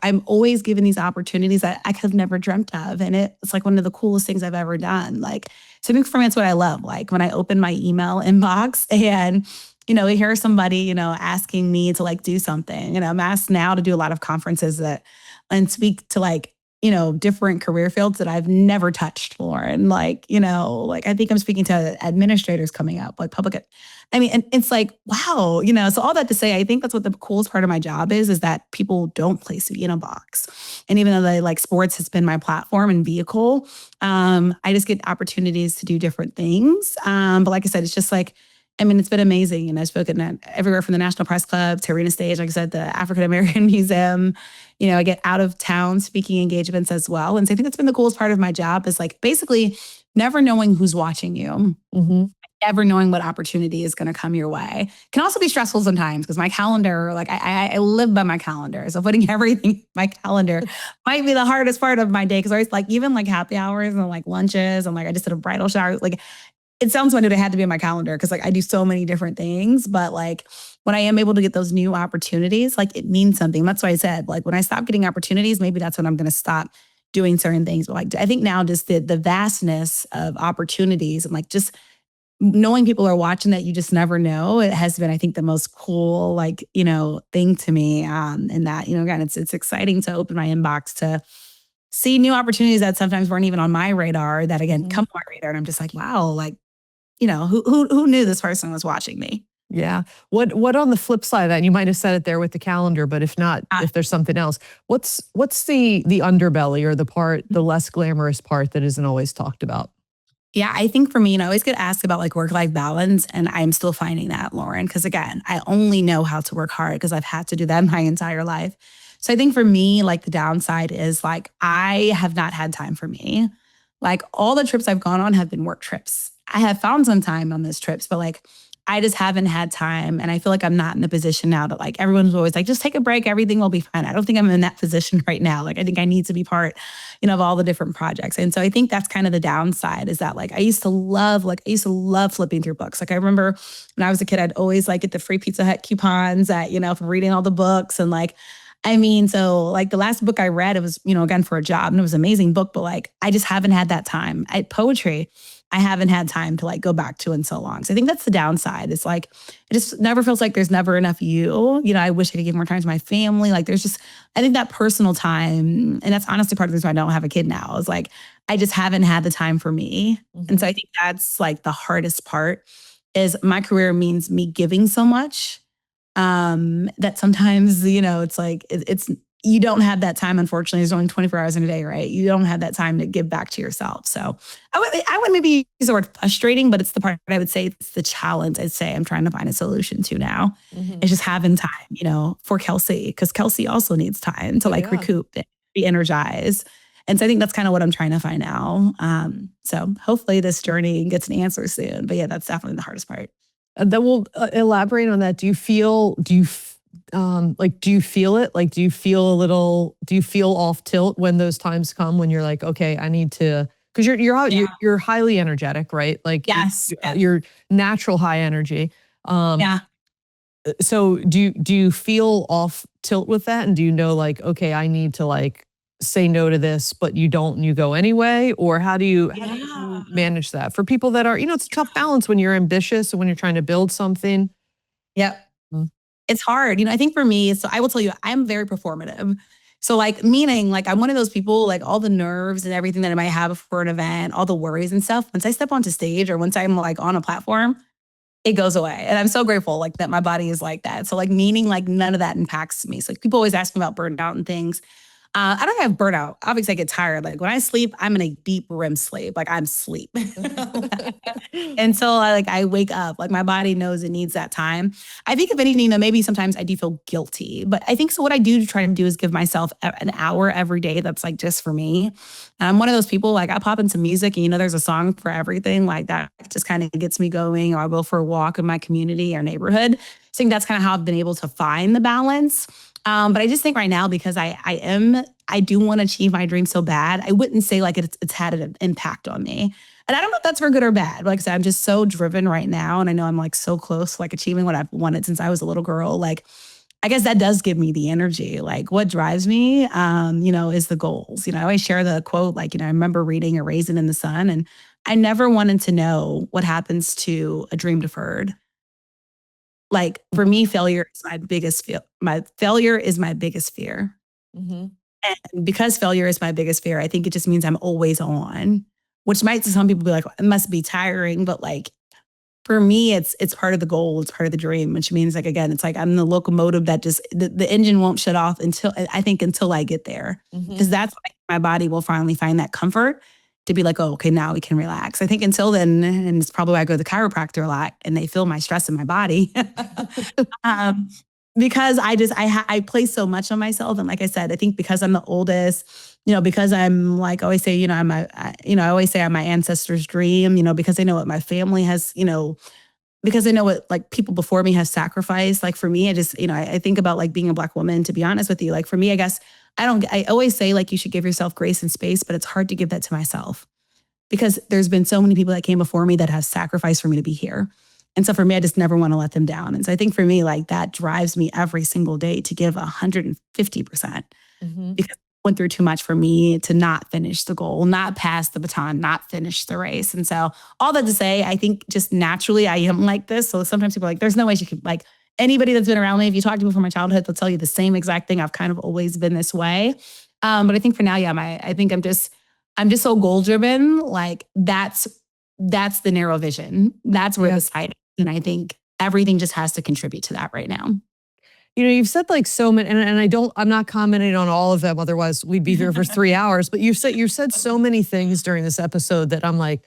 I'm always given these opportunities that I could have never dreamt of. And it's like one of the coolest things I've ever done. Like, so I think for me, it's what I love. Like when I open my email inbox and, hear somebody, asking me to like do something. I'm asked now to do a lot of conferences and speak to like, different career fields that I've never touched, Lauren. Like, I think I'm speaking to administrators coming up, like and it's like, wow, so all that to say, I think that's what the coolest part of my job is that people don't place me in a box. And even though sports has been my platform and vehicle, I just get opportunities to do different things. But like I said, it's just like, it's been amazing. I've spoken at everywhere from the National Press Club to Arena Stage, like I said, the African American Museum. I get out of town speaking engagements as well. And so I think that's been the coolest part of my job is like basically never knowing who's watching you, never knowing what opportunity is going to come your way. Can also be stressful sometimes because my calendar, like I live by my calendar. So putting everything in my calendar might be the hardest part of my day because I always like even like happy hours and like lunches and like I just did a bridal shower. Like it sounds funny, but it had to be in my calendar because like I do so many different things. But like when I am able to get those new opportunities, like it means something. That's why I said like when I stop getting opportunities, maybe that's when I'm going to stop doing certain things. But like I think now just the vastness of opportunities and like just knowing people are watching that you just never know. It has been, I think, the most cool thing to me. And that again, it's exciting to open my inbox to see new opportunities that sometimes weren't even on my radar. That again come on my radar, and I'm just like, wow, like. Who knew this person was watching me? Yeah. What on the flip side of that, and you might have said it there with the calendar, but if not, if there's something else, what's the underbelly or the less glamorous part that isn't always talked about? Yeah, I think for me, I always get asked about like work-life balance, and I'm still finding that, Lauren, because again, I only know how to work hard because I've had to do that my entire life. So I think for me, like the downside is like I have not had time for me. Like all the trips I've gone on have been work trips. I have found some time on those trips, but like I just haven't had time. And I feel like I'm not in the position now that like everyone's always like, just take a break. Everything will be fine. I don't think I'm in that position right now. Like I think I need to be part, of all the different projects. And so I think that's kind of the downside is that like I used to love flipping through books. Like I remember when I was a kid, I'd always like get the free Pizza Hut coupons that, from reading all the books and like so like the last book I read, it was, again, for a job and it was an amazing book, but like, I just haven't had that time. Poetry, I haven't had time to like go back to in so long. So I think that's the downside. It's like, it just never feels like there's never enough you. I wish I could give more time to my family. Like there's just, I think that personal time, and that's honestly part of the reason why I don't have a kid now is like, I just haven't had the time for me. And so I think that's like the hardest part is my career means me giving so much. That sometimes, it's like, it's, you don't have that time. Unfortunately, there's only 24 hours in a day, right? You don't have that time to give back to yourself. So I wouldn't maybe use the word frustrating, but it's the part I would say it's the challenge I'd say I'm trying to find a solution to now. It's just having time, for Kelsey, because Kelsey also needs time to recoup and be energized. And so I think that's kind of what I'm trying to find now. So hopefully this journey gets an answer soon. But yeah, that's definitely the hardest part. Then we'll elaborate on that. Do you feel it? Like, do you feel off tilt when those times come when you're like, okay, I need to, because you're highly energetic, right? Like yes, you're natural high energy. Yeah. So do you feel off tilt with that? And do you know like, okay, I need to like say no to this, but you don't and you go anyway? Or how do you manage that for people that are, it's a tough balance when you're ambitious and when you're trying to build something. Yep. It's hard. I think for me, so I will tell you, I'm very performative. So like, meaning like, I'm one of those people, like all the nerves and everything that I might have for an event, all the worries and stuff. Once I step onto stage or once I'm like on a platform, it goes away. And I'm so grateful like that my body is like that. So like meaning like none of that impacts me. So like, people always ask me about burnout and things. I don't have burnout. Obviously, I get tired. Like when I sleep, I'm in a deep REM sleep. Like I'm sleep. And so I wake up, like my body knows it needs that time. I think if anything, maybe sometimes I do feel guilty, but I think so what I do to try to do is give myself an hour every day that's like just for me. And I'm one of those people, like I pop into music and there's a song for everything like that just kind of gets me going, or I'll go for a walk in my community or neighborhood. So I think that's kind of how I've been able to find the balance. But I just think right now, because I do want to achieve my dream so bad, I wouldn't say like it's had an impact on me. And I don't know if that's for good or bad. Like I said, I'm just so driven right now. And I know I'm like so close to like achieving what I've wanted since I was a little girl. Like I guess that does give me the energy. Like what drives me, is the goals. I always share the quote, like, I remember reading A Raisin in the Sun, and I never wanted to know what happens to a dream deferred. Like for me, failure is my biggest fear. My failure is my biggest fear. Mm-hmm. And because failure is my biggest fear, I think it just means I'm always on, which might to some people be like, it must be tiring, but like for me, it's part of the goal, it's part of the dream, which means like, again, it's like I'm the locomotive that just, the engine won't shut off until I get there. Because that's when my body will finally find that comfort to be like, oh, okay, now we can relax. I think until then, and it's probably why I go to the chiropractor a lot and they feel my stress in my body. Because I place so much on myself. And like I said, I think because I'm the oldest, because I'm like, I always say, I always say I'm my ancestors' dream, because I know what my family has, because I know what like people before me have sacrificed. Like for me, I just, I think about like being a Black woman, to be honest with you. Like for me, I guess I always say like you should give yourself grace and space, but it's hard to give that to myself because there's been so many people that came before me that have sacrificed for me to be here. And so for me, I just never want to let them down. And so I think for me, like that drives me every single day to give 150% because it went through too much for me to not finish the goal, not pass the baton, not finish the race. And so all that to say, I think just naturally I am like this. So sometimes people are like, there's no way she could, like anybody that's been around me, if you talk to me from my childhood, they'll tell you the same exact thing. I've kind of always been this way. But I think for now, I think I'm just so goal driven. Like that's the narrow vision. That's where the sight is. And I think everything just has to contribute to that right now. You've said like so many, and I'm not commenting on all of them. Otherwise we'd be here for 3 hours, but you've said so many things during this episode that I'm like,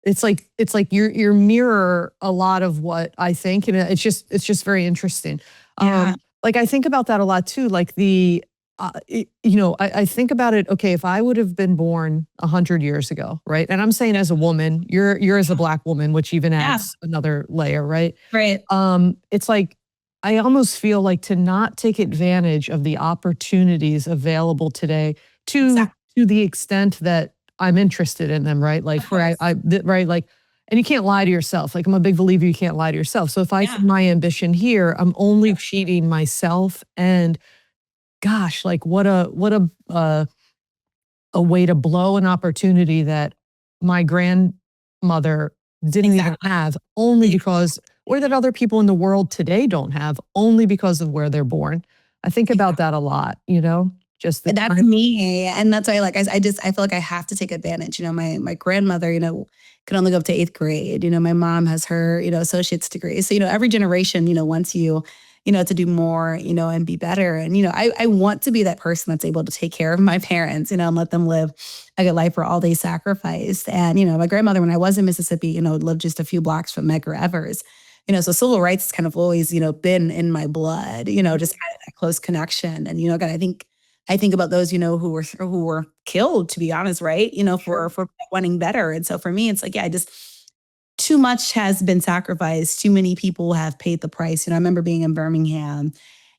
it's like you mirror a lot of what I think. And it's just very interesting. Like I think about that a lot too. Like I think about it. Okay, if I would have been born 100 years ago, right? And I'm saying as a woman, you're as a Black woman, which even adds another layer, right? Right. It's like I almost feel like to not take advantage of the opportunities available today to the extent that I'm interested in them, right? Like where right, like, and you can't lie to yourself. Like I'm a big believer you can't lie to yourself. So if I set my ambition here, I'm only cheating myself. And gosh, like what a way to blow an opportunity that my grandmother didn't even have, only because, or that other people in the world today don't have, only because of where they're born. I think about that a lot, just that's me. And that's why, like, I feel like I have to take advantage. My grandmother, can only go up to 8th grade. My mom has her, associate's degree. So, every generation, wants you, to do more, and be better. And, I want to be that person that's able to take care of my parents, and let them live a good life for all they sacrificed. And, my grandmother, when I was in Mississippi, lived just a few blocks from Medgar Evers. So civil rights has kind of always, been in my blood, just kind of that close connection. And, again, I think about those, who were killed, to be honest, right? For wanting better. And so for me, it's like, too much has been sacrificed. Too many people have paid the price. I remember being in Birmingham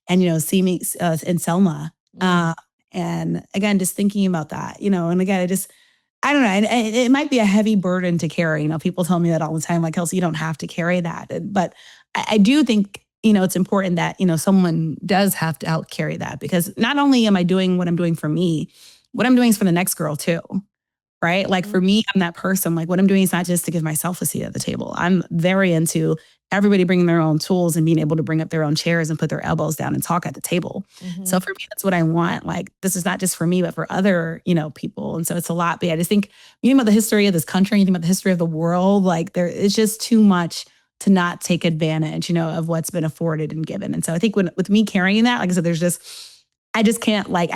and, seeing me in Selma. And again, just thinking about that, and again, I don't know. And it might be a heavy burden to carry. People tell me that all the time, like, Kelsey, you don't have to carry that. But I do think, it's important that, someone does have to out carry that, because not only am I doing what I'm doing for me, what I'm doing is for the next girl too. Right? Like for me, I'm that person. Like what I'm doing is not just to give myself a seat at the table. I'm very into everybody bringing their own tools and being able to bring up their own chairs and put their elbows down and talk at the table. So for me, that's what I want. Like this is not just for me, but for other, people. And so it's a lot. But I just think, you think about the history of this country, you think about the history of the world, like it's just too much to not take advantage, of what's been afforded and given. And so I think with me carrying that, like I said, I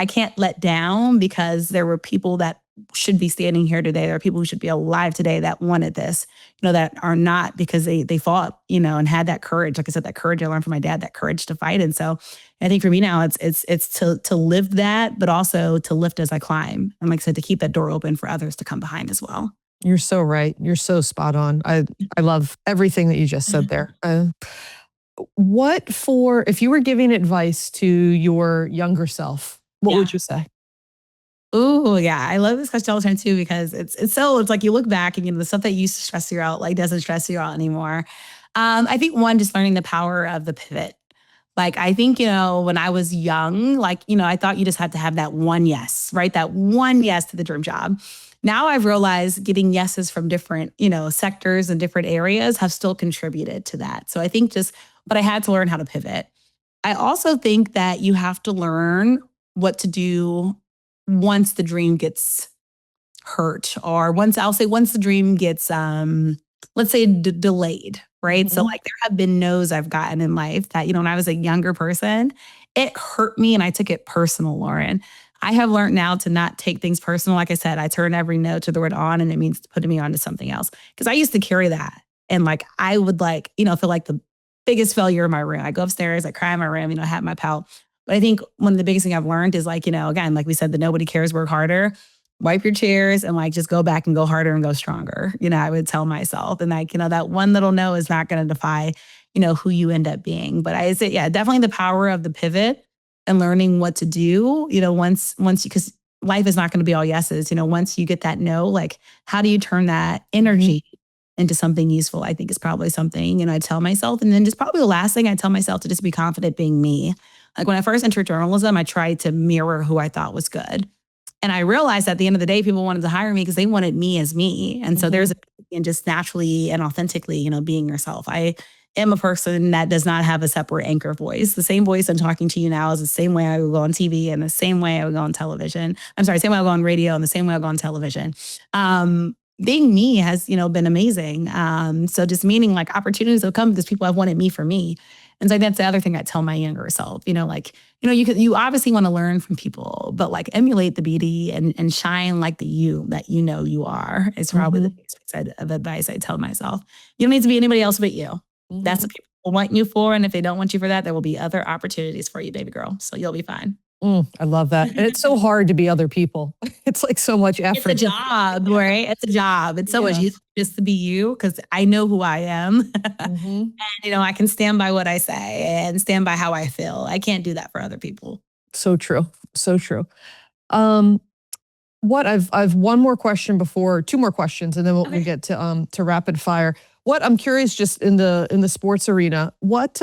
can't let down, because there were people that should be standing here today. There are people who should be alive today that wanted this, that are not, because they fought, and had that courage. Like I said, that courage I learned from my dad, that courage to fight. And so I think for me now, it's to live that, but also to lift as I climb. And like I said, to keep that door open for others to come behind as well. You're so right. You're so spot on. I love everything that you just said there. If you were giving advice to your younger self, what would you say? Oh yeah, I love this question all the time too, because it's like you look back and the stuff that used to stress you out like doesn't stress you out anymore. I think one, just learning the power of the pivot. Like, I think, when I was young, like, I thought you just had to have that one yes, right? That one yes to the dream job. Now I've realized getting yeses from different, sectors and different areas have still contributed to that. So I think but I had to learn how to pivot. I also think that you have to learn what to do once the dream gets hurt, or once the dream gets, let's say, delayed, right? So like there have been no's I've gotten in life that, when I was a younger person, it hurt me and I took it personal, Lauren. I have learned now to not take things personal. Like I said, I turn every no to the word on, and it means putting me on to something else. Because I used to carry that. And like, I would feel like the biggest failure in my room. I go upstairs, I cry in my room, have my pout. But I think one of the biggest things I've learned is again, like we said, the nobody cares, work harder. Wipe your tears and just go back and go harder and go stronger. I would tell myself, and that one little no is not going to define, who you end up being. But I say, yeah, definitely the power of the pivot and learning what to do, once you, because life is not going to be all yeses. Once you get that no, like, how do you turn that energy into something useful? I think is probably something, I tell myself. And then just probably the last thing I tell myself to just be confident being me. Like when I first entered journalism, I tried to mirror who I thought was good. And I realized at the end of the day, people wanted to hire me because they wanted me as me. And so there's just naturally and authentically, being yourself. I am a person that does not have a separate anchor voice. The same voice I'm talking to you now is the same way I would go on TV and the same way I would go on television. I'm sorry, same way I would go on radio and the same way I would go on television. Being me has, been amazing. So just meaning like opportunities will come because people have wanted me for me. And so that's the other thing I tell my younger self, you obviously want to learn from people, but like emulate the beauty and shine like the you that you are is probably the biggest piece of advice I tell myself. You don't need to be anybody else but you. That's what people want you for. And if they don't want you for that, there will be other opportunities for you, baby girl. So you'll be fine. I love that. And it's so hard to be other people. It's like so much effort. It's a job, right? It's a job. It's so much easier just to be you because I know who I am. And, I can stand by what I say and stand by how I feel. I can't do that for other people. So true. So true. I've one more question two more questions, and then we'll get to rapid fire. I'm curious, just in the sports arena, what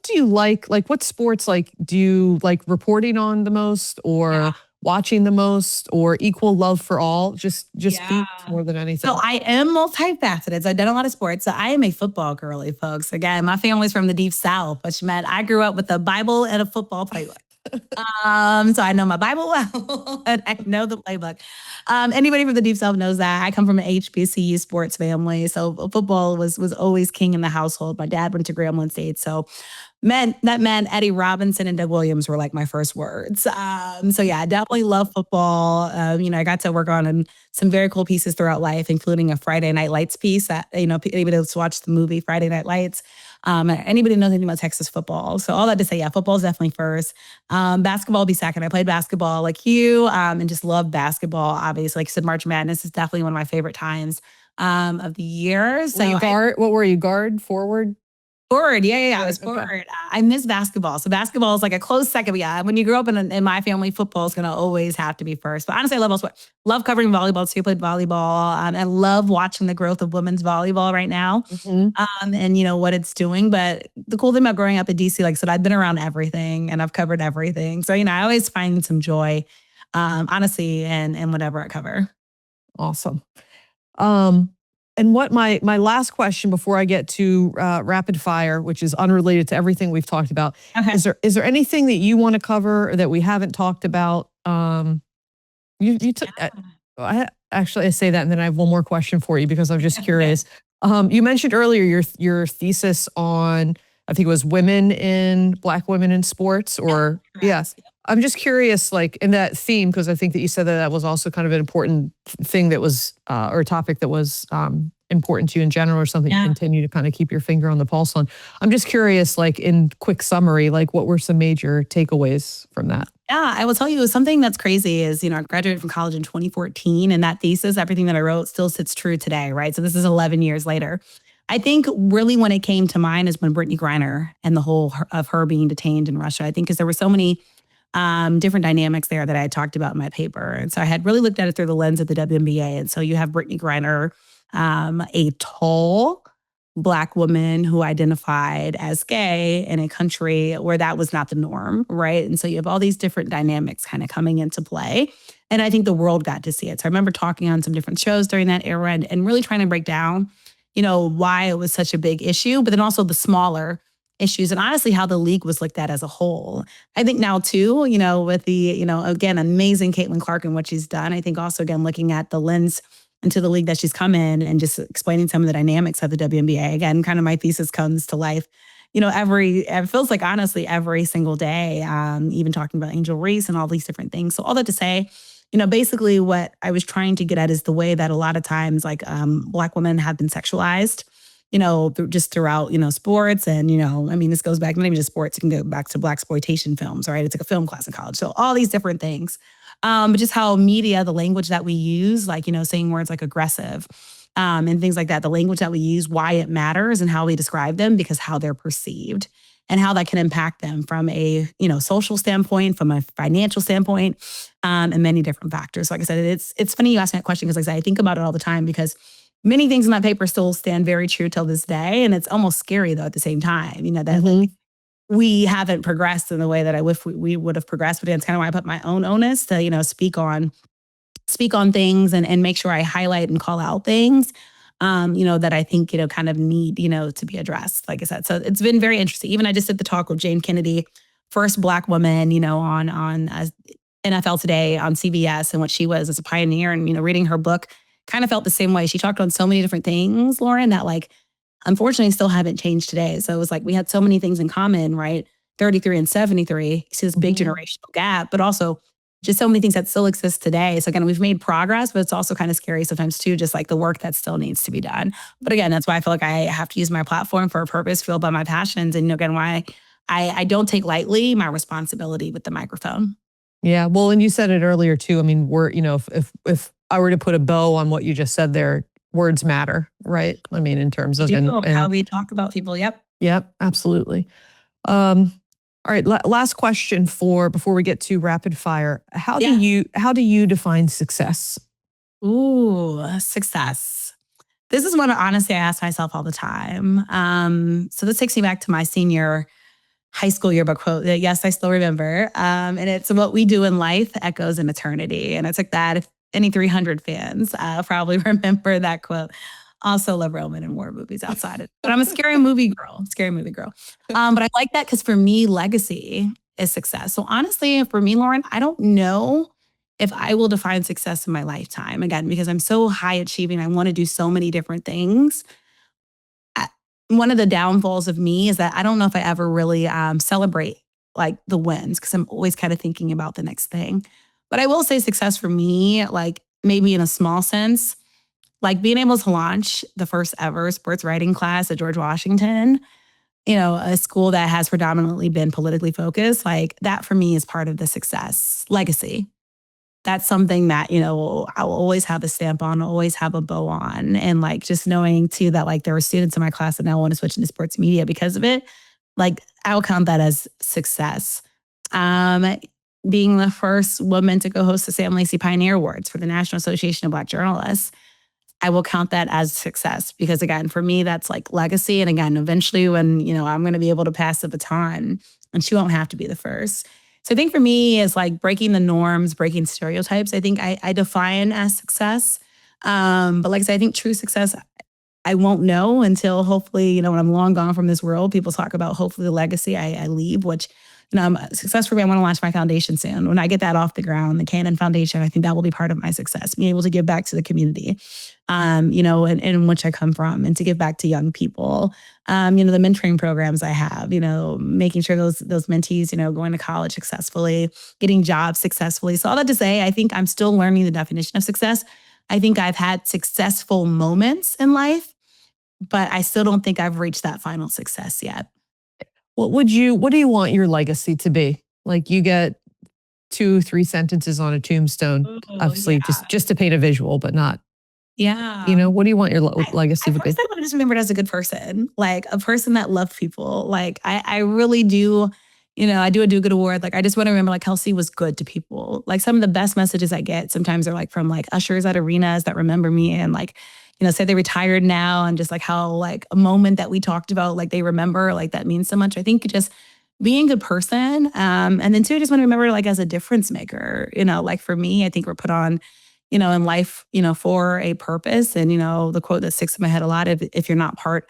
do you like? Like, what sports do you like reporting on the most, or watching the most, or equal love for all? Just feet more than anything. So I am multifaceted. So I've done a lot of sports. So I am a football girly, folks. Again, my family's from the deep South, which meant I grew up with a Bible and a football playbook. So I know my Bible well, and I know the playbook. Anybody from the deep South knows that I come from an HBCU sports family. So football was always king in the household. My dad went to Grambling State. So that meant Eddie Robinson and Doug Williams were like my first words. So yeah, I definitely love football. I got to work on some very cool pieces throughout life, including a Friday Night Lights piece that, anybody that's watched the movie Friday Night Lights. Anybody knows anything about Texas football. So all that to say, yeah, football is definitely first. Basketball will be second. I played basketball like you, and just love basketball. Obviously, like I said, March Madness is definitely one of my favorite times of the year. So what were you, guard, forward? Forward, yeah, I was forward. I miss basketball. So basketball is like a close second. But yeah, when you grow up in my family, football is going to always have to be first. But honestly, I love all sports. Love covering volleyball too. Played volleyball. I love watching the growth of women's volleyball right now, and what it's doing. But the cool thing about growing up in DC, like I said, I've been around everything and I've covered everything. So I always find some joy, honestly, in whatever I cover. Awesome. And what my last question before I get to rapid fire, which is unrelated to everything we've talked about, is there anything that you want to cover or that we haven't talked about? You took. I say that, and then I have one more question for you because I'm just curious. You mentioned earlier your thesis on, I think it was Black women in sports, or yes. I'm just curious, like in that theme, because I think that you said that was also kind of an important thing that was, or a topic that was important to you in general, or something you continue to kind of keep your finger on the pulse on. I'm just curious, like in quick summary, like what were some major takeaways from that? Yeah, I will tell you something that's crazy is, I graduated from college in 2014, and that thesis, everything that I wrote still sits true today, right? So this is 11 years later. I think really when it came to mind is when Brittany Griner and the whole of her being detained in Russia. I think because there were so many different dynamics there that I had talked about in my paper. And so I had really looked at it through the lens of the WNBA. And so you have Brittany Griner, a tall, Black woman who identified as gay in a country where that was not the norm, right? And so you have all these different dynamics kind of coming into play. And I think the world got to see it. So I remember talking on some different shows during that era and really trying to break down, why it was such a big issue, but then also the smaller issues and honestly how the league was looked at as a whole. I think now too, with the, again, amazing Caitlin Clark and what she's done. I think also, again, looking at the lens into the league that she's come in and just explaining some of the dynamics of the WNBA. Again, kind of my thesis comes to life, it feels like honestly every single day, even talking about Angel Reese and all these different things. So all that to say, basically what I was trying to get at is the way that a lot of times like Black women have been sexualized, just throughout, sports. And, this goes back, not even just sports, it can go back to Blaxploitation films, right? It's like a film class in college. So all these different things. But just how media, the language that we use, like, saying words like aggressive and things like that, the language that we use, why it matters and how we describe them, because how they're perceived and how that can impact them from a, social standpoint, from a financial standpoint, and many different factors. So like I said, it's funny you asked me that question because like I said, I think about it all the time because many things in that paper still stand very true till this day. And it's almost scary though at the same time, that like, we haven't progressed in the way that I wish we would have progressed. But it's kind of why I put my own onus to, speak on things and make sure I highlight and call out things, that I think, kind of need, to be addressed, like I said. So it's been very interesting. Even I just did the talk with Jane Kennedy, first Black woman, on NFL Today on CBS and what she was as a pioneer and, reading her book kind of felt the same way. She talked on so many different things, Lauren, that like, unfortunately, still haven't changed today. So it was like we had so many things in common, right? 33 and 73. You see this big generational gap, but also just so many things that still exist today. So again, we've made progress, but it's also kind of scary sometimes too, just like the work that still needs to be done. But again, that's why I feel like I have to use my platform for a purpose, fueled by my passions. And again, why I don't take lightly my responsibility with the microphone. Yeah. Well, and you said it earlier too. I mean, if I were to put a bow on what you just said there, words matter, right? I mean, in terms of how we talk about people. Yep. Yep, absolutely. All right, last question before we get to rapid fire. How do you define success? Ooh, success. This is one honestly I ask myself all the time. So this takes me back to my senior high school yearbook quote that, yes, I still remember. And it's what we do in life echoes in eternity. And I took that. If any 300 fans probably remember that quote. Also love Roman and war movies outside it. But I'm a scary movie girl. But I like that because for me, legacy is success. So honestly, for me, Lauren, I don't know if I will define success in my lifetime. Again, because I'm so high achieving. I want to do so many different things. One of the downfalls of me is that I don't know if I ever really celebrate like the wins because I'm always kind of thinking about the next thing. But I will say success for me, like maybe in a small sense, like being able to launch the first ever sports writing class at George Washington, a school that has predominantly been politically focused, like that for me is part of the success legacy. That's something that, I'll always have a stamp on, always have a bow on. And like just knowing too that like there were students in my class that now want to switch into sports media because of it, like I'll count that as success. Being the first woman to go host the Sam Lacey Pioneer Awards for the National Association of Black Journalists, I will count that as success because again, for me, that's like legacy. And again, eventually when, I'm going to be able to pass the baton and she won't have to be the first. So I think for me is like breaking the norms, breaking stereotypes. I think I define as success. But like I said, I think true success, I won't know until hopefully, when I'm long gone from this world, people talk about hopefully the legacy I leave, which success for me, I want to launch my foundation soon. When I get that off the ground, the KNN Foundation, I think that will be part of my success, being able to give back to the community, in which I come from and to give back to young people. The mentoring programs I have, making sure those mentees, going to college successfully, getting jobs successfully. So all that to say, I think I'm still learning the definition of success. I think I've had successful moments in life, but I still don't think I've reached that final success yet. What do you want your legacy to be? Like you get 2-3 sentences on a tombstone, obviously just to paint a visual, but not. Yeah. What do you want your legacy to be? I want to just remember as a good person, like a person that loved people. Like I really do, I do a do-good award. Like I just want to remember like Kelsey was good to people. Like some of the best messages I get sometimes are like from like ushers at arenas that remember me and like, say they retired now and just like how like a moment that we talked about, like they remember, like that means so much. I think just being a good person. And then too, I just want to remember like as a difference maker, like for me, I think we're put on, in life, for a purpose. And, the quote that sticks in my head a lot, if you're not part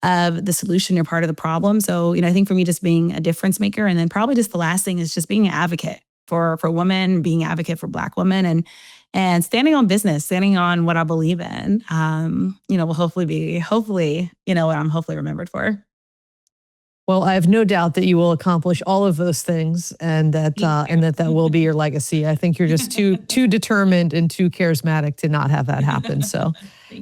of the solution, you're part of the problem. So, I think for me, just being a difference maker. And then probably just the last thing is just being an advocate for women, being an advocate for Black women and standing on business, standing on what I believe in, will hopefully, what I'm hopefully remembered for. Well, I have no doubt that you will accomplish all of those things, and that will be your legacy. I think you're just too determined and too charismatic to not have that happen. So,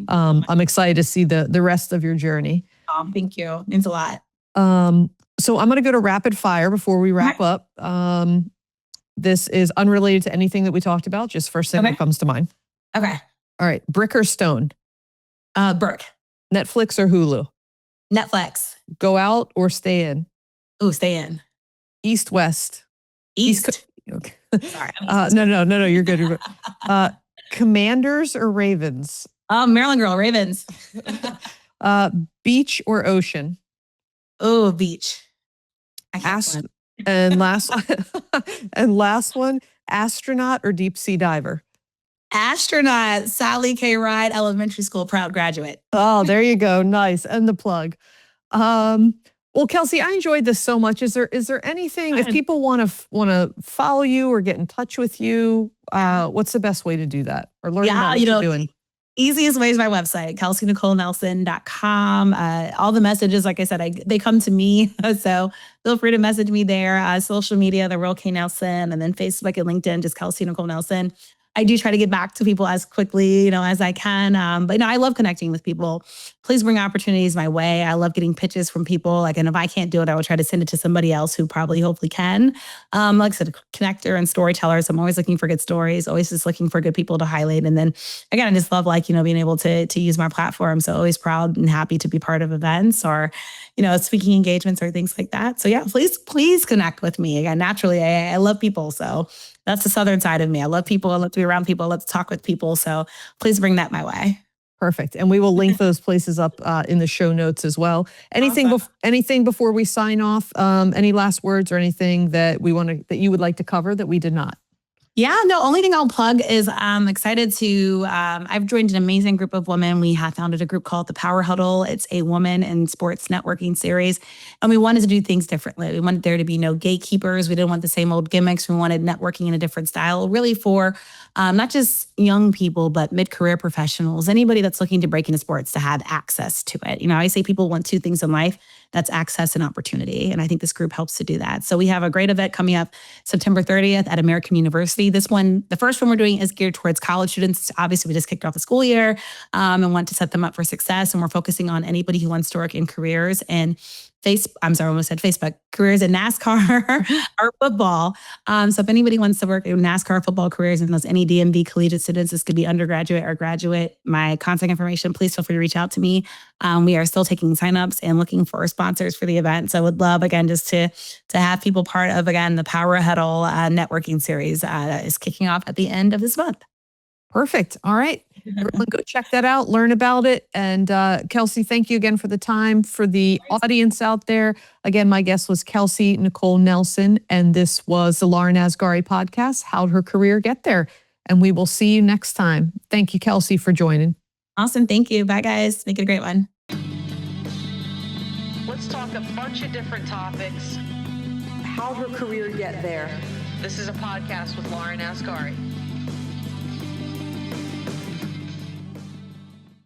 I'm excited to see the rest of your journey. Oh, thank you. It means a lot. So I'm going to go to rapid fire before we wrap up. This is unrelated to anything that we talked about. Just first thing that comes to mind. Okay. All right. Brick or stone? Brick. Netflix or Hulu? Netflix. Go out or stay in? Oh, stay in. East, west? East. Okay. Sorry. No, you're good. You're good. Commanders or Ravens? Maryland girl, Ravens. Beach or ocean? Oh, beach. And last one, astronaut or deep sea diver? Astronaut. Sally K. Ride, elementary school, proud graduate. Oh, there you go. Nice. And the plug. Well, Kelsey, I enjoyed this so much. Is there anything, if people want to follow you or get in touch with you, what's the best way to do that or learn about what you're doing? Easiest way is my website, kelseynicolenelson.com. All the messages, like I said, they come to me. So feel free to message me there. Social media, The Real K Nelson, and then Facebook and LinkedIn, just Kelsey Nicole Nelson. I do try to get back to people as quickly, as I can. But I love connecting with people. Please bring opportunities my way. I love getting pitches from people. And if I can't do it, I will try to send it to somebody else who probably hopefully can. Like I said, connector and storytellers. I'm always looking for good stories, always just looking for good people to highlight. And then again, I just love being able to use my platform. So always proud and happy to be part of events or, speaking engagements or things like that. So yeah, please connect with me. Again, naturally, I love people. So that's the Southern side of me. I love people. I love to be around people. I love to talk with people. So please bring that my way. Perfect. And we will link those places up in the show notes as well. Anything, awesome. Anything before we sign off? Any last words or anything that that you would like to cover that we did not? Yeah, no, only thing I'll plug is I'm excited to, I've joined an amazing group of women. We have founded a group called The Power Huddle. It's a woman in sports networking series. And we wanted to do things differently. We wanted there to be no gatekeepers. We didn't want the same old gimmicks. We wanted networking in a different style, really for not just young people, but mid-career professionals, anybody that's looking to break into sports to have access to it. I say people want two things in life. That's access and opportunity. And I think this group helps to do that. So we have a great event coming up September 30th at American University. This one, the first one we're doing is geared towards college students. Obviously, we just kicked off the school year and want to set them up for success. And we're focusing on anybody who wants to work in careers and Facebook, careers in NASCAR or football. So if anybody wants to work in NASCAR football careers and those any DMV collegiate students, this could be undergraduate or graduate. My contact information, please feel free to reach out to me. We are still taking signups and looking for sponsors for the event. So I would love, again, just to have people part of, again, the Power Huddle networking series that is kicking off at the end of this month. Perfect. All right. Everyone go check that out, learn about it. And Kelsey, thank you again for the time. For the audience out there, again, my guest was Kelsey Nicole Nelson, and this was the Lauren Asghari podcast, How'd Her Career Get There? And we will see you next time. Thank you, Kelsey, for joining. Awesome. Thank you. Bye, guys. Make it a great one. Let's talk a bunch of different topics. How'd her career get there? This is a podcast with Lauren Asghari.